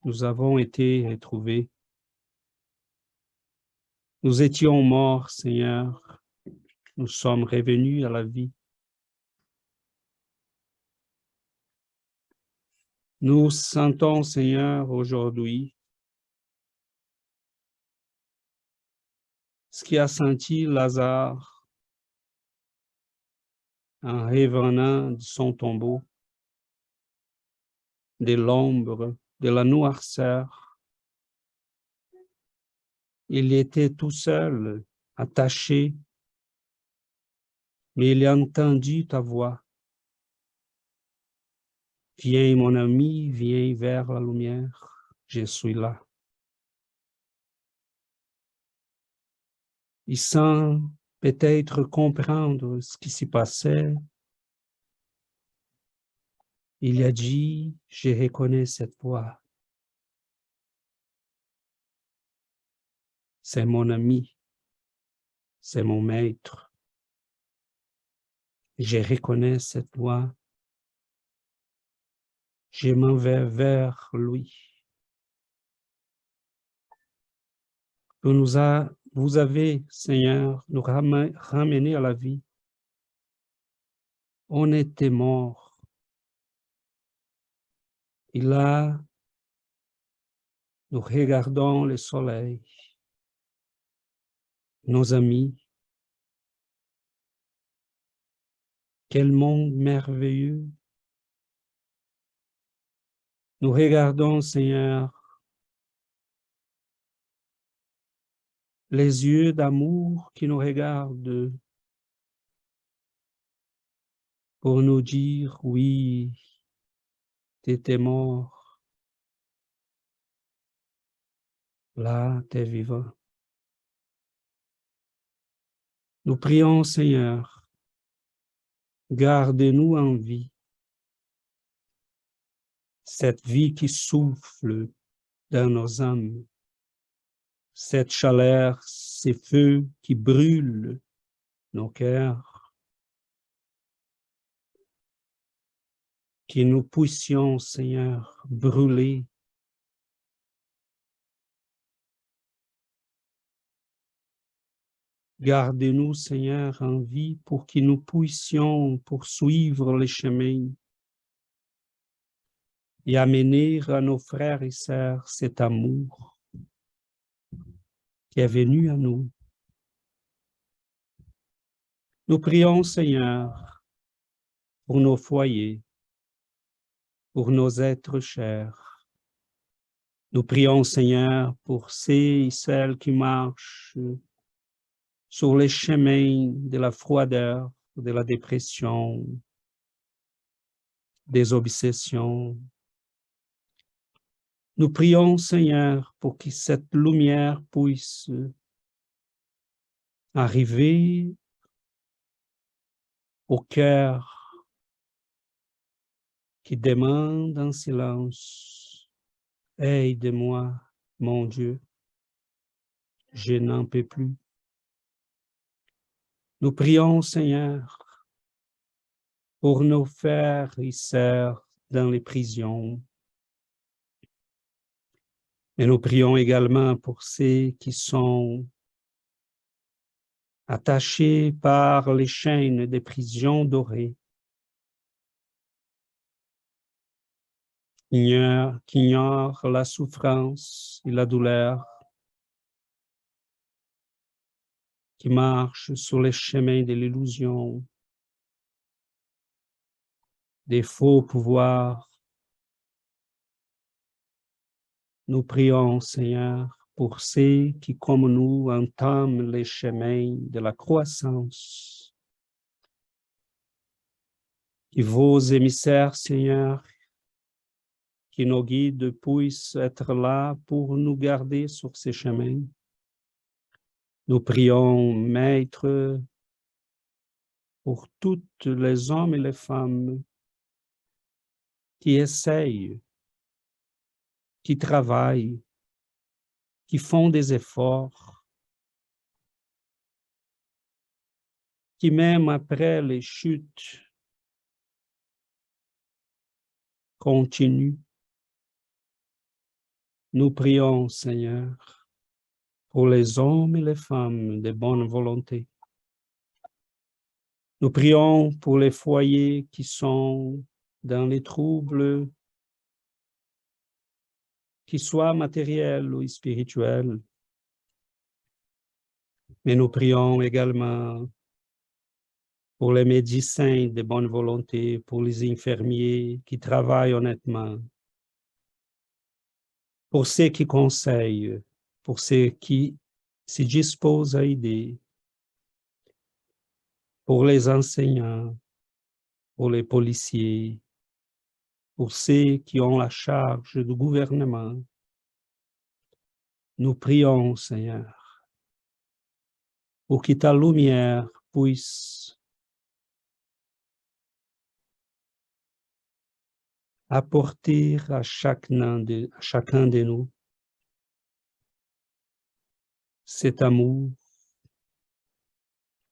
nous avons été retrouvés. Nous étions morts, Seigneur, nous sommes revenus à la vie. Nous sentons, Seigneur, aujourd'hui ce qui a senti Lazare en revenant de son tombeau, de l'ombre, de la noirceur. Il était tout seul, attaché, mais il a entendu ta voix. Viens, mon ami, viens vers la lumière, je suis là. Il sent peut-être comprendre ce qui s'y passait. Il a dit, je reconnais cette voix. C'est mon ami, c'est mon maître. Je reconnais cette voix. Je m'en vais vers lui. Vous avez, Seigneur, nous ramené à la vie. On était morts. Et là, nous regardons le soleil, nos amis. Quel monde merveilleux. Nous regardons, Seigneur, les yeux d'amour qui nous regardent pour nous dire, oui, tu étais mort, là, tu es vivant. Nous prions, Seigneur, garde-nous en vie, cette vie qui souffle dans nos âmes, cette chaleur, ces feux qui brûlent nos cœurs, que nous puissions, Seigneur, brûler. Gardez-nous, Seigneur, en vie pour que nous puissions poursuivre les chemins et amener à nos frères et sœurs cet amour qui est venu à nous. Nous prions, Seigneur, pour nos foyers, pour nos êtres chers. Nous prions, Seigneur, pour ceux et celles qui marchent sur les chemins de la froideur, de la dépression, des obsessions. Nous prions, Seigneur, pour que cette lumière puisse arriver au cœur qui demande en silence, « Aide-moi, mon Dieu, je n'en peux plus. » Nous prions, Seigneur, pour nos frères et sœurs dans les prisons. Et nous prions également pour ceux qui sont attachés par les chaînes des prisons dorées, qui ignorent la souffrance et la douleur, qui marchent sur les chemins de l'illusion, des faux pouvoirs. Nous prions, Seigneur, pour ceux qui, comme nous, entament les chemins de la croissance. Que vos émissaires, Seigneur, qui nos guides puissent être là pour nous garder sur ces chemins. Nous prions, Maître, pour toutes les hommes et les femmes qui essayent, qui travaillent, qui font des efforts, qui même après les chutes continuent. Nous prions, Seigneur, pour les hommes et les femmes de bonne volonté. Nous prions pour les foyers qui sont dans les troubles, qu'ils soient matériels ou spirituels. Mais nous prions également pour les médecins de bonne volonté, pour les infirmiers qui travaillent honnêtement, pour ceux qui conseillent, pour ceux qui se disposent à aider, pour les enseignants, pour les policiers, pour ceux qui ont la charge du gouvernement. Nous prions, Seigneur, pour que ta lumière puisse apporter à chacun de nous cet amour,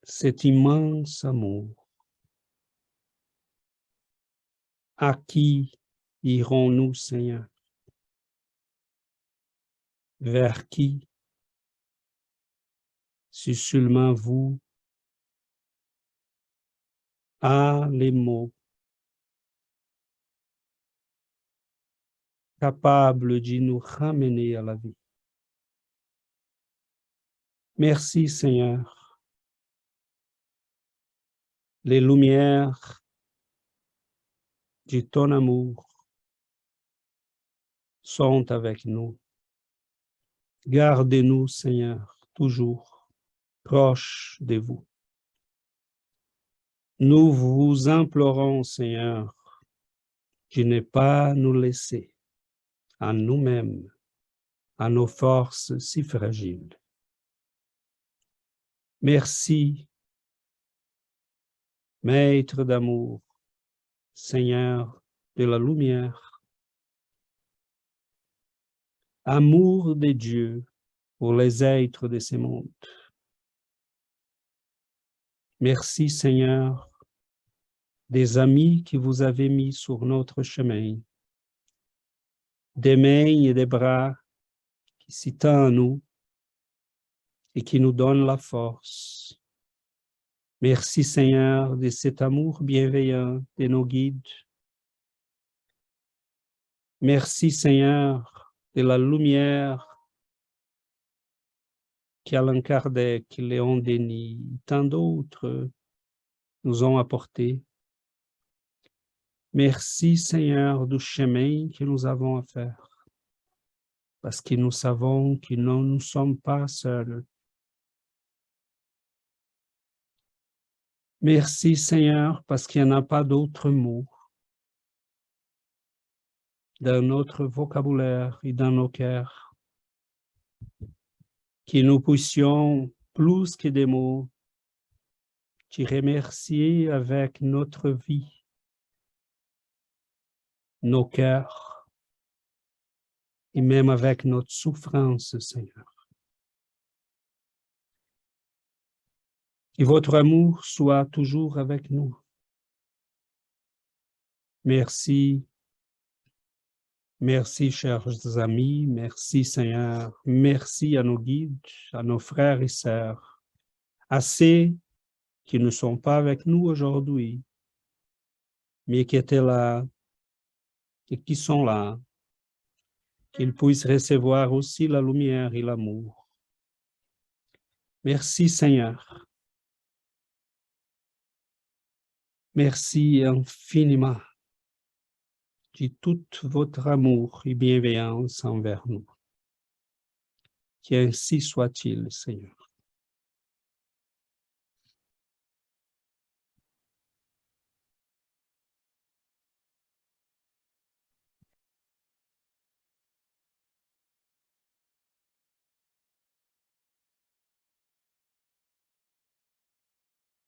cet immense amour. À qui irons-nous, Seigneur? Vers qui? Si seulement vous a les mots capables de nous ramener à la vie. Merci, Seigneur. Les lumières de ton amour sont avec nous. Gardez-nous, Seigneur, toujours proches de vous. Nous vous implorons, Seigneur, de ne pas nous laisser à nous-mêmes, à nos forces si fragiles. Merci, Maître d'amour, Seigneur de la lumière, amour de Dieu pour les êtres de ce monde. Merci, Seigneur, des amis que vous avez mis sur notre chemin, des mains et des bras qui s'y tendent à nous et qui nous donnent la force. Merci, Seigneur, de cet amour bienveillant de nos guides. Merci, Seigneur, de la lumière qu'Allan Kardec, Léon Denis, tant d'autres nous ont apporté. Merci, Seigneur, du chemin que nous avons à faire, parce que nous savons que nous ne sommes pas seuls. Merci, Seigneur, parce qu'il n'y en a pas d'autres mots dans notre vocabulaire et dans nos cœurs, que nous puissions, plus que des mots, te remercier avec notre vie, nos cœurs, et même avec notre souffrance, Seigneur. Que votre amour soit toujours avec nous. Merci. Merci, chers amis. Merci, Seigneur. Merci à nos guides, à nos frères et sœurs, à ceux qui ne sont pas avec nous aujourd'hui, mais qui étaient là et qui sont là, qu'ils puissent recevoir aussi la lumière et l'amour. Merci, Seigneur. Merci infiniment de tout votre amour et bienveillance envers nous. Qu'ainsi soit-il, Seigneur.